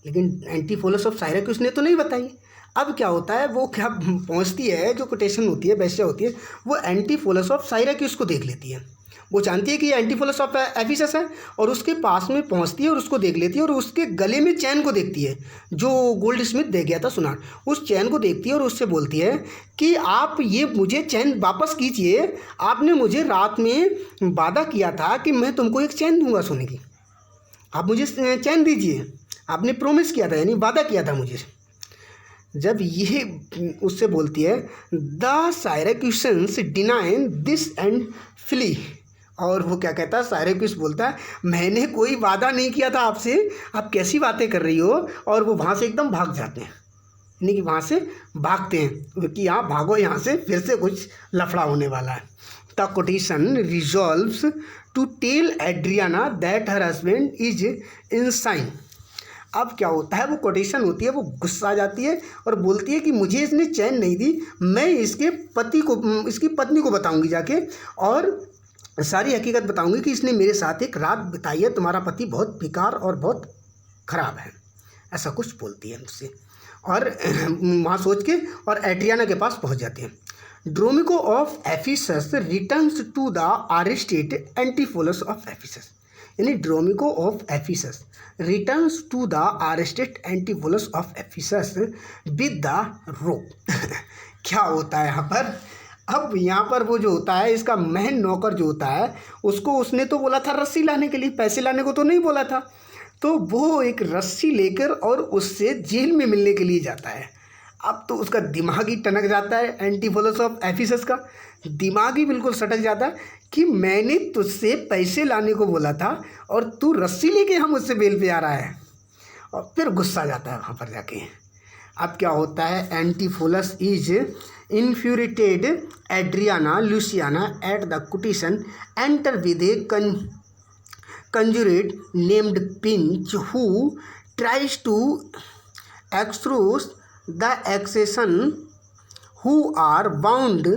लेकिन एंटीफोलस ऑफ साइराक्यूस ने तो नहीं बताई। अब क्या होता है, वो क्या पहुंचती है, जो कोटेशन होती है, वेश्या होती है, वो एंटीफोलस ऑफ साइराक्यूस को देख लेती है। वो जानती है कि ये एंटीफोलस ऑफ एफिसस है और उसके पास में पहुंचती है और उसको देख लेती है और उसके गले में चैन को देखती है जो गोल्ड स्मिथ दे गया था सुनार। उस चैन को देखती है और उससे बोलती है कि आप ये मुझे चैन वापस कीजिए, आपने मुझे रात में वादा किया था कि मैं तुमको एक चैन दूंगा सोने की, आप मुझे चैन दीजिए, आपने प्रोमिस किया था, यानी वादा किया था मुझे। जब ये उससे बोलती है, the Syracusans deny this and flee. और वो क्या कहता है, साइराक्यूस बोलता है मैंने कोई वादा नहीं किया था आपसे, आप कैसी बातें कर रही हो। और वो वहाँ से एकदम भाग जाते हैं, यानी कि वहाँ से भागते हैं कि आप भागो यहाँ से, फिर से कुछ लफड़ा होने वाला है। The courtesan resolves to tell Adriana that her husband is insane. अब क्या होता है, वो कोटेशन होती है, वो गुस्सा आ जाती है और बोलती है कि मुझे इसने चैन नहीं दी, मैं इसके पति को, इसकी पत्नी को बताऊंगी जाके और सारी हकीकत बताऊंगी कि इसने मेरे साथ एक रात बिताई है, तुम्हारा पति बहुत बेकार और बहुत ख़राब है, ऐसा कुछ बोलती है उससे। और वहाँ सोच के और एड्रियाना के पास पहुँच जाते हैं। Dromio of Ephesus returns to the arrested Antipholus of Ephesus, यानी Dromio of Ephesus returns to the arrested Antipholus of Ephesus with the rope. क्या होता है यहाँ पर? अब यहाँ पर वो जो होता है, इसका महन नौकर जो होता है, उसको उसने तो बोला था रस्सी लाने के लिए, पैसे लाने को तो नहीं बोला था। तो वो एक रस्सी लेकर और उससे जेल में मिलने के लिए जाता है। अब तो उसका दिमाग ही टनक जाता है, एंटीफोलस ऑफ एफिसस का दिमाग ही बिल्कुल सटक जाता है कि मैंने तुझसे पैसे लाने को बोला था और तू रस्सी लेके हम मुझसे बेल पे आ रहा है। और फिर गुस्सा जाता है वहाँ पर जाके। अब क्या होता है, Antipholus is infuriated, Adriana Luciana at the courtesan enter with a conjurate named Pinch, who tries to excuse the accusation, who are bound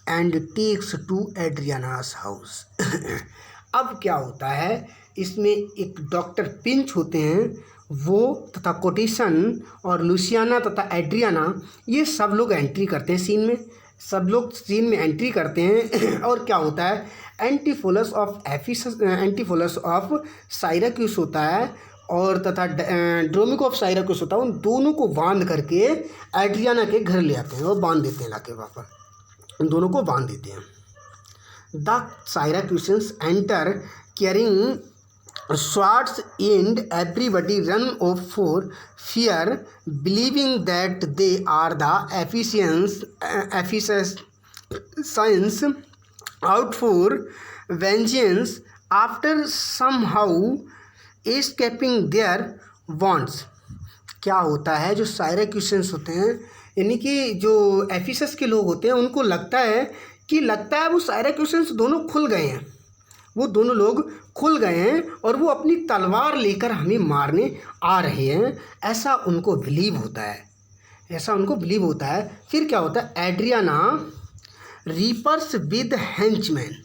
and takes to Adriana's house। अब क्या होता है, इसमें एक डॉक्टर पिंच होते हैं, वो तथा कोटिसन और लुसियाना तथा एड्रियाना, ये सब लोग एंट्री करते हैं सीन में, सब लोग सीन में एंट्री करते हैं। और क्या होता है, एंटीफोलस ऑफ एफिसस, एंटीफोलस ऑफ साइराक्यूस होता है और तथा ड्रोमिको ऑफ साइराक्यूस होता है। उन दोनों को बांध करके एड्रियाना के घर ले आते हैं और बांध देते हैं, लाके वहाँ पर उन दोनों को बांध देते हैं। The Syracusians enter carrying swords and everybody run off for fear, believing that they are the Ephesians out for vengeance after somehow escaping their wants। क्या होता है, जो साइराक्यूसियंस होते हैं, यानी कि जो एफिसस के लोग होते हैं, उनको लगता है वो साइराक्यूसियंस दोनों खुल गए हैं, वो दोनों लोग खुल गए हैं और वो अपनी तलवार लेकर हमें मारने आ रहे हैं, ऐसा उनको बिलीव होता है। फिर क्या होता है, Adriana reappears with henchmen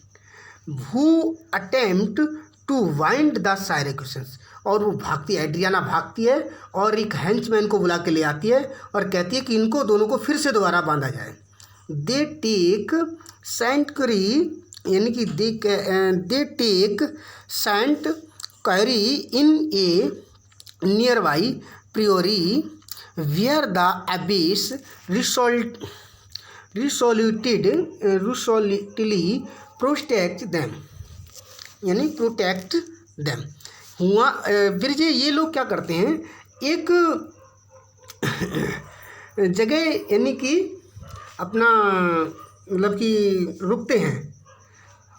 who attempt to wind the Syracusians, और वो एड्रियाना भागती है और एक हेंचमैन को बुला के ले आती है और कहती है कि इनको दोनों को फिर से दोबारा बांधा जाए। दे टेक सेंटरी, यानी कि they take sanctuary in a nearby priory where the abbess resolutely protect them. हुआ फिर ये लोग क्या करते हैं, एक जगह यानी कि अपना मतलब कि रुकते हैं,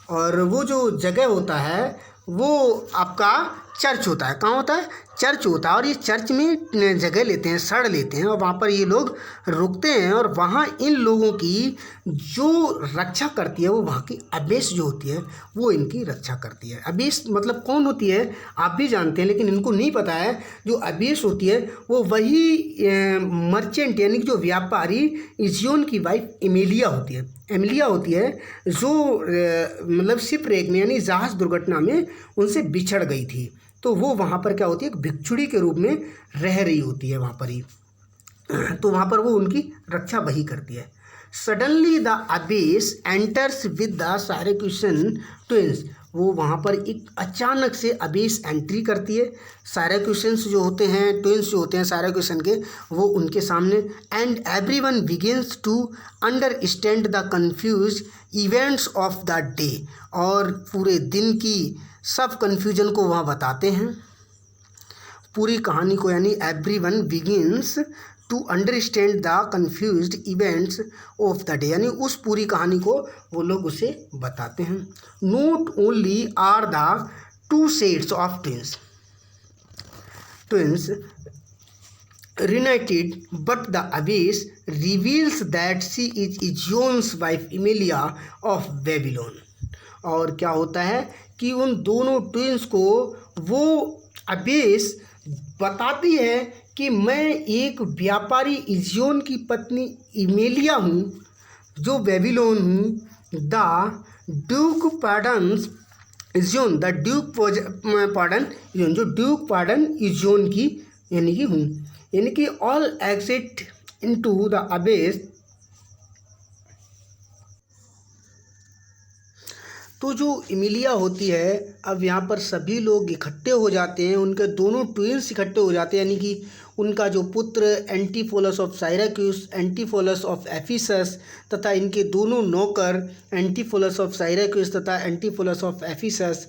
और वो जो जगह होता है वो आपका चर्च होता है। कहाँ होता है, चर्च होता है, और ये चर्च में जगह लेते हैं, सड़ लेते हैं, और वहाँ पर ये लोग रुकते हैं, और वहाँ इन लोगों की जो रक्षा करती है, वो वहाँ की अबेस जो होती है वो इनकी रक्षा करती है। अबेस मतलब कौन होती है आप भी जानते हैं, लेकिन इनको नहीं पता है। जो अबेस होती है वो वही मर्चेंट, यानी कि जो व्यापारी इजियोन की वाइफ एमिलिया होती है, जो मतलब शिपरेक में यानी जहाज़ दुर्घटना में उनसे बिछड़ गई थी। तो वो वहाँ पर क्या होती है, एक भिक्षुड़ी के रूप में रह रही होती है वहाँ पर ही, तो वहाँ पर वो उनकी रक्षा वही करती है। Suddenly the abbess enters with the Syracusian twins, वो वहाँ पर एक अचानक से अबेस एंट्री करती है। साइराक्यूसियंस जो होते हैं, ट्विंस जो होते हैं साइराक्यूसियन के, वो उनके सामने, and everyone begins to understand the confuse events of the day, और पूरे दिन की सब कन्फ्यूजन को वहाँ बताते हैं, पूरी कहानी को, यानी everyone begins to understand the confused events of the day, यानी उस पूरी कहानी को वो लोग उसे बताते हैं। Not only are the two sets of twins reunited, but the abyss reveals that she is Izion's wife Emilia of Babylon। और क्या होता है कि उन दोनों ट्विंस को वो अबेस बताती है कि मैं एक व्यापारी इजियोन की पत्नी इमेलिया हूँ, जो बेबीलोन हूँ। The Duke pardons Egeon, the Duke pardon Egeon, जो ड्यूक पार्डन इजियोन की यानी कि हूँ, यानी कि all exit into the abyss तो जो इमिलिया होती है, अब यहाँ पर सभी लोग इकट्ठे हो जाते हैं, उनके दोनों ट्विंस इकट्ठे हो जाते हैं, यानी कि उनका जो पुत्र एंटीफोलस ऑफ साइराक्यूस, एंटीफोलस ऑफ एफिसस तथा इनके दोनों नौकर एंटीफोलस ऑफ साइराक्यूस तथा एंटीफोलस ऑफ एफिसस,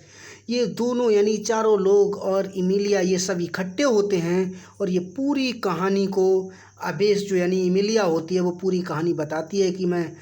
ये दोनों यानी चारों लोग और इमिलिया ये सब इकट्ठे होते हैं और ये पूरी कहानी को अबेस जो यानी इमिलिया होती है वो पूरी कहानी बताती है कि मैं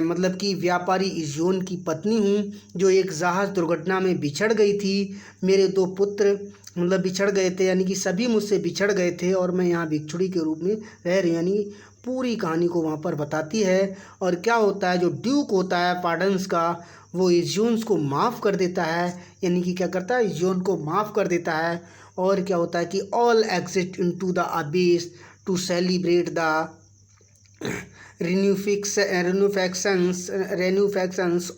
मतलब कि व्यापारी इज़ियोन की पत्नी हूँ जो एक जहाज़ दुर्घटना में बिछड़ गई थी। मेरे 2 पुत्र मतलब बिछड़ गए थे, यानी कि सभी मुझसे बिछड़ गए थे और मैं यहाँ भिक्षुड़ी के रूप में रह रही, यानी पूरी कहानी को वहाँ पर बताती है। और क्या होता है, जो ड्यूक होता है पार्डन्स का, वो इज़ियोन्स को माफ़ कर देता है, यानी कि क्या करता है, इज़ियोन को माफ़ कर देता है। और क्या होता है कि all exit into the abbess to celebrate the reunifications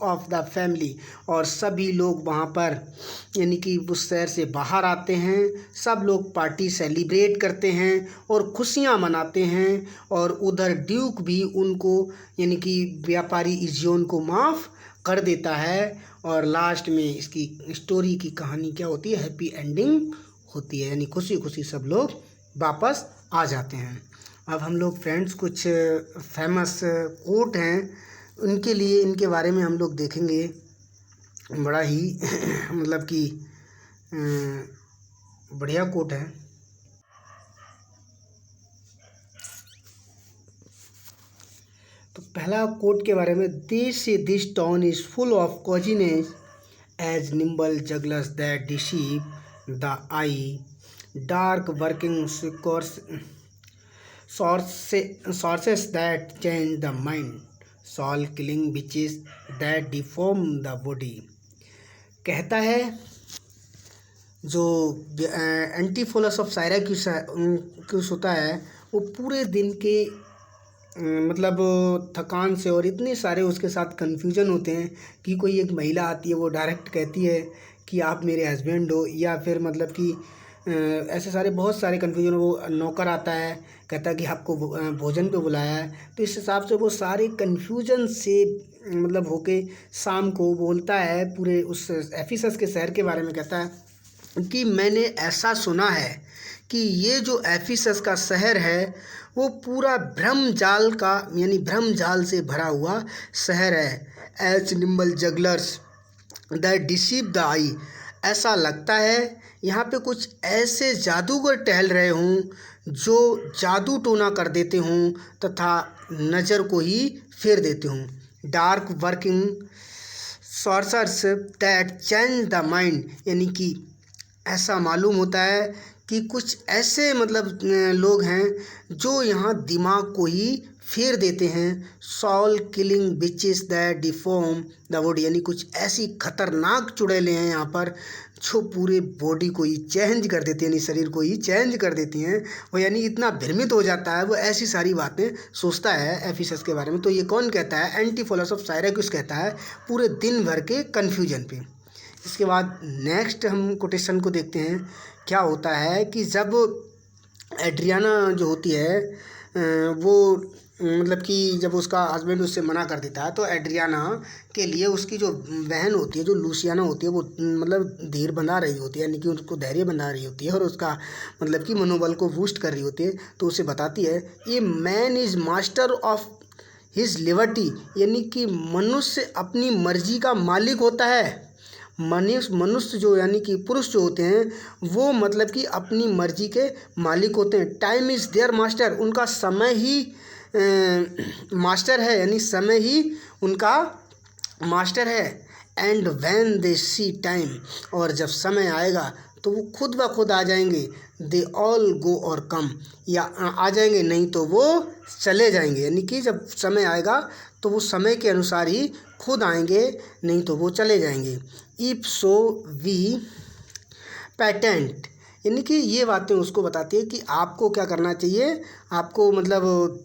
of the family, और सभी लोग वहाँ पर यानी कि उस शहर से बाहर आते हैं, सब लोग पार्टी सेलिब्रेट करते हैं और खुशियाँ मनाते हैं। और उधर ड्यूक भी उनको यानी कि व्यापारी इज़ियोन को माफ़ कर देता है। और लास्ट में इसकी स्टोरी की कहानी क्या होती है, हैप्पी एंडिंग होती है, यानी खुशी खुशी सब लोग वापस आ जाते हैं। अब हम लोग फ्रेंड्स कुछ फेमस कोट हैं, उनके लिए इनके बारे में हम लोग देखेंगे। बड़ा ही मतलब कि बढ़िया कोट है। तो पहला कोट के बारे में, this town is full of cozenage as nimble jugglers that deceive the eye, dark working sources that change the mind, soul killing witches that deform the body। कहता है जो एंटीफोलस ऑफ साइराक्यूस होता है, वो पूरे दिन के मतलब थकान से और इतने सारे उसके साथ कन्फ्यूजन होते हैं कि कोई एक महिला आती है, वो डायरेक्ट कहती है कि आप मेरे हस्बैंड हो, या फिर मतलब कि ऐसे सारे बहुत सारे कन्फ्यूजन। वो नौकर आता है, कहता है कि आपको भोजन पे बुलाया है, तो इस हिसाब से वो सारे कन्फ्यूजन से मतलब होके शाम को बोलता है पूरे उस एफिसस के शहर के बारे में। कहता है कि मैंने ऐसा सुना है कि ये जो एफिसस का शहर है वो पूरा भ्रम जाल का यानी भ्रम जाल से भरा हुआ शहर है। Each nimble jugglers that deceive the eye, ऐसा लगता है यहाँ पे कुछ ऐसे जादूगर टहल रहे हों जो जादू टोना कर देते हों तथा नज़र को ही फेर देते हों। Dark working sorcerers that change the mind, यानी कि ऐसा मालूम होता है कि कुछ ऐसे मतलब लोग हैं जो यहाँ दिमाग को ही फेर देते हैं। Soul killing witches that deform the body, यानी कुछ ऐसी खतरनाक चुड़ैलें हैं यहाँ पर जो पूरे बॉडी को ही चेंज कर देती हैं, यानी शरीर को ही चेंज कर देती हैं। वो यानी इतना भ्रमित हो जाता है, वो ऐसी सारी बातें सोचता है एफिसस के बारे में। तो ये कौन कहता है, एंटीफोलस ऑफ साइराक्यूस कहता है, पूरे दिन भर के कन्फ्यूजन पे। इसके बाद नेक्स्ट हम कोटेशन को देखते हैं। क्या होता है कि जब एड्रियाना जो होती है वो मतलब कि जब उसका हस्बैंड उससे मना कर देता है, तो एड्रियाना के लिए उसकी जो बहन होती है, जो लूसियाना होती है, वो मतलब धीर बंधा रही होती है, यानी कि उसको धैर्य बंधा रही होती है और उसका मतलब कि मनोबल को बूस्ट कर रही होती है। तो उसे बताती है, ये man is master of his liberty, यानी कि मनुष्य अपनी मर्जी का मालिक होता है। मनुष्य जो यानी कि पुरुष जो होते हैं वो मतलब कि अपनी मर्जी के मालिक होते हैं। टाइम इज़ देयर मास्टर, उनका समय ही मास्टर है, यानी समय ही उनका मास्टर है। And when they see time, और जब समय आएगा तो वो खुद ब खुद आ जाएंगे। दे ऑल गो और कम, या आ जाएंगे नहीं तो वो चले जाएंगे, यानी कि जब समय आएगा तो वो समय के अनुसार ही खुद आएंगे, नहीं तो वो चले जाएंगे। इफ सो वी पैटेंट, यानी कि ये बातें उसको बताती है कि आपको क्या करना चाहिए, आपको मतलब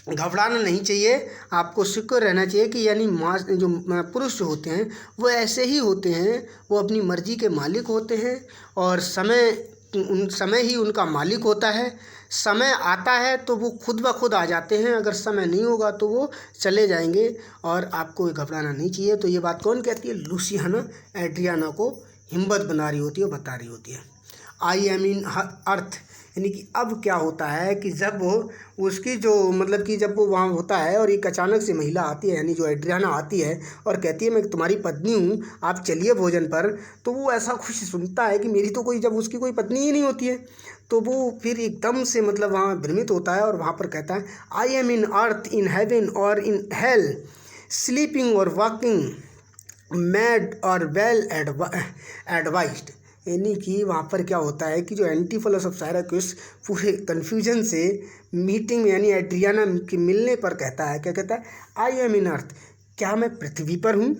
घबराना नहीं चाहिए, आपको सिक्योर रहना चाहिए कि यानी जो पुरुष जो होते हैं वो ऐसे ही होते हैं, वो अपनी मर्जी के मालिक होते हैं और समय ही उनका मालिक होता है। समय आता है तो वो खुद ब खुद आ जाते हैं, अगर समय नहीं होगा तो वो चले जाएंगे और आपको घबराना नहीं चाहिए। तो ये बात कौन कहती है? लूसियाना एड्रियाना को हिम्मत बना रही होती है, बता रही होती है। आई एम इन अर्थ, यानी कि अब क्या होता है कि जब वो उसकी जो मतलब कि जब वो वहाँ होता है और एक अचानक से महिला आती है, यानी जो एड्रियाना आती है और कहती है मैं तुम्हारी पत्नी हूँ, आप चलिए भोजन पर। तो वो ऐसा खुश सुनता है कि मेरी तो कोई, जब उसकी कोई पत्नी ही नहीं होती है, तो वो फिर एकदम से मतलब वहाँ भ्रमित होता है और वहाँ पर कहता है I am in earth, in heaven और इन हेल, स्लीपिंग और वॉकिंग, मैड और वेल एडवाइज्ड। यानी कि वहाँ पर क्या होता है कि जो एंटीफोलस ऑफ साइराक्यूस पूरे कन्फ्यूजन से मीटिंग में यानी एड्रियाना के मिलने पर कहता है, क्या कहता है? आई एम इन अर्थ, क्या मैं पृथ्वी पर हूँ?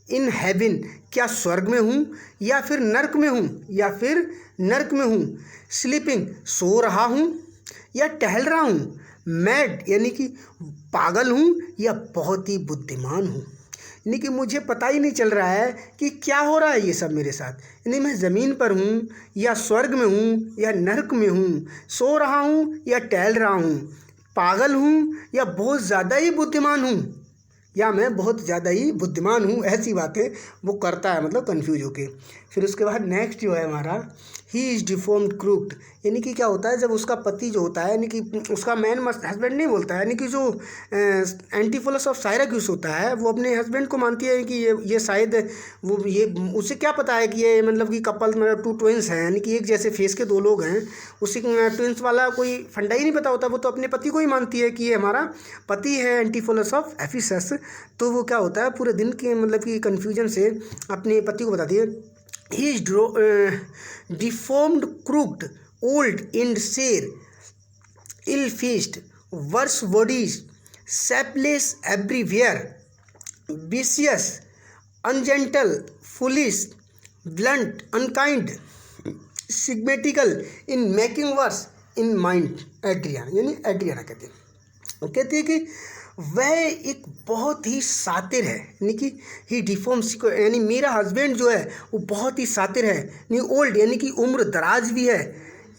इन हेवन, क्या स्वर्ग में हूँ या फिर नर्क में हूँ, या फिर नर्क में हूँ? स्लीपिंग, सो रहा हूँ या टहल रहा हूँ? मैड, यानी कि पागल हूँ या बहुत ही बुद्धिमान हूँ? यानी कि मुझे पता ही नहीं चल रहा है कि क्या हो रहा है ये सब मेरे साथ। यानी मैं ज़मीन पर हूँ या स्वर्ग में हूँ या नर्क में हूँ, सो रहा हूँ या टहल रहा हूँ, पागल हूँ या बहुत ज़्यादा ही बुद्धिमान हूँ, या मैं बहुत ज़्यादा ही बुद्धिमान हूँ। ऐसी बातें वो करता है, मतलब कन्फ्यूज होके। फिर उसके बाद नेक्स्ट जो है हमारा, ही इज़ डिफॉर्म्ड क्रूक्ड, यानी कि क्या होता है जब उसका पति जो होता है, यानी कि उसका मैन हस्बैंड नहीं बोलता है, यानी कि जो एंटीफोलस ऑफ साइराक्यूस होता है वो अपने हस्बैंड को मानती है कि ये शायद वो, ये उसे क्या पता है कि ये मतलब कि कपल मतलब टू ट्विंस हैं, यानी कि एक जैसे फेस के दो लोग हैं, उसी ट्विंस वाला कोई फंडा ही नहीं पता होता। वो तो अपने पति को ही मानती है कि ये हमारा पति है, एंटीफोलस ऑफ एफिसस। तो वो क्या होता है पूरे दिन के मतलब कि कन्फ्यूजन से अपने पति को बताती है, he is deformed, crooked, old in sere, ill faced, worse bodies, shapeless everywhere, vicious, ungentle, foolish, blunt, unkind, stigmatical, in making worse, in mind. Adriana, यानी एड्रियाना कहती है कि वह एक बहुत ही शातिर है, यानी कि ही डिफॉर्म्स, यानी मेरा हस्बैंड जो है वो बहुत ही शातिर है। यानी ओल्ड, यानी कि उम्र दराज भी है,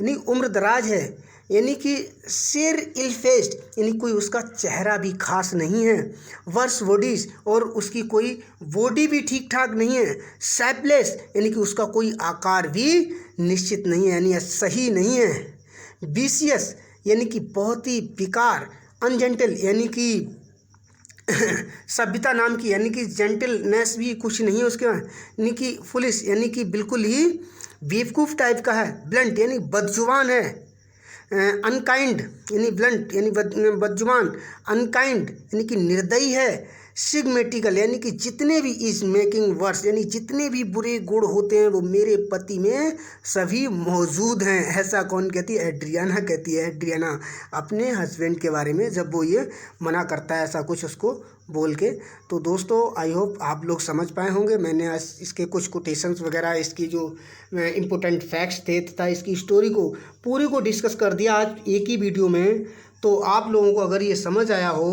यानी उम्र दराज है, यानी कि शेर इल फेस्ड, यानी कोई उसका चेहरा भी खास नहीं है। वर्स बॉडीज, और उसकी कोई बॉडी भी ठीक ठाक नहीं है। शेपलेस, यानी कि उसका कोई आकार भी निश्चित नहीं है, यानी सही नहीं है। विशियस, यानी कि बहुत ही बेकार। अनजेंटल, यानी कि सभ्यता नाम की, यानी कि जेंटलनेस भी कुछ नहीं है उसके, यानी कि फुलिश, यानी कि बिल्कुल ही बेवकूफ़ टाइप का है। ब्लंट, यानी बदजुबान है। अनकाइंड, यानी ब्लंट यानी बदजुबान। अनकाइंड, यानी कि निर्दयी है। सिग्मेटिकल, यानी कि जितने भी इज मेकिंग वर्स, यानी जितने भी बुरे गुण होते हैं वो मेरे पति में सभी मौजूद हैं। ऐसा कौन कहती है? एड्रियाना कहती है। एड्रियाना अपने हस्बैंड के बारे में जब वो ये मना करता है ऐसा कुछ उसको बोल के। तो दोस्तों आई होप आप लोग समझ पाए होंगे। मैंने आज इसके कुछ कोटेशंस वगैरह, इसकी जो इम्पोर्टेंट फैक्ट्स थे तथा इसकी स्टोरी को पूरी को डिस्कस कर दिया आज एक ही वीडियो में। तो आप लोगों को अगर ये समझ आया हो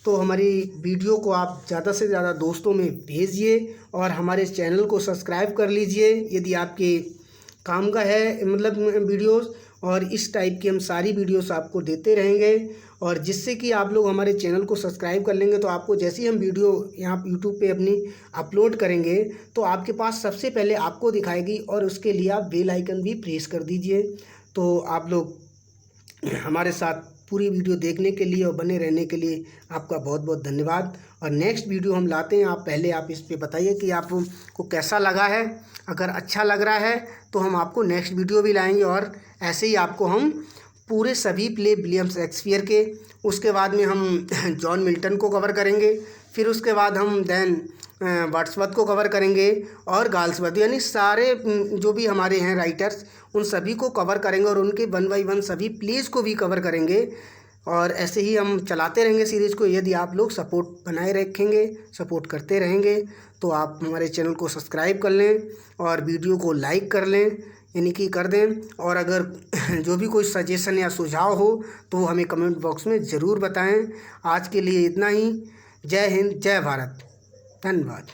तो हमारी वीडियो को आप ज़्यादा से ज़्यादा दोस्तों में भेजिए और हमारे चैनल को सब्सक्राइब कर लीजिए यदि आपके काम का है मतलब वीडियोस। और इस टाइप की हम सारी वीडियोस आपको देते रहेंगे, और जिससे कि आप लोग हमारे चैनल को सब्सक्राइब कर लेंगे तो आपको जैसे ही हम वीडियो यहाँ यूट्यूब पे अपनी अपलोड करेंगे तो आपके पास सबसे पहले आपको दिखाएगी, और उसके लिए आप बेल आइकन भी प्रेस कर दीजिए। तो आप लोग हमारे साथ पूरी वीडियो देखने के लिए और बने रहने के लिए आपका बहुत बहुत धन्यवाद। और नेक्स्ट वीडियो हम लाते हैं, आप इस पे बताइए कि आपको कैसा लगा है। अगर अच्छा लग रहा है तो हम आपको नेक्स्ट वीडियो भी लाएंगे, और ऐसे ही आपको हम पूरे सभी प्ले विलियम शेक्सपियर के, उसके बाद में हम जॉन मिल्टन को कवर करेंगे, फिर उसके बाद हम वर्ड्सवर्थ को कवर करेंगे, और गाल्सवर्थ, यानी सारे जो भी हमारे हैं राइटर्स उन सभी को कवर करेंगे, और उनके 1 बाय 1 सभी प्लेज को भी कवर करेंगे। और ऐसे ही हम चलाते रहेंगे सीरीज़ को। यदि आप लोग सपोर्ट बनाए रखेंगे, सपोर्ट करते रहेंगे, तो आप हमारे चैनल को सब्सक्राइब कर लें और वीडियो को लाइक कर लें, यानी कि कर दें। और अगर जो भी कोई सजेशन या सुझाव हो तो वो हमें कमेंट बॉक्स में ज़रूर बताएं। आज के लिए इतना ही। जय हिंद, जय भारत, धन्यवाद।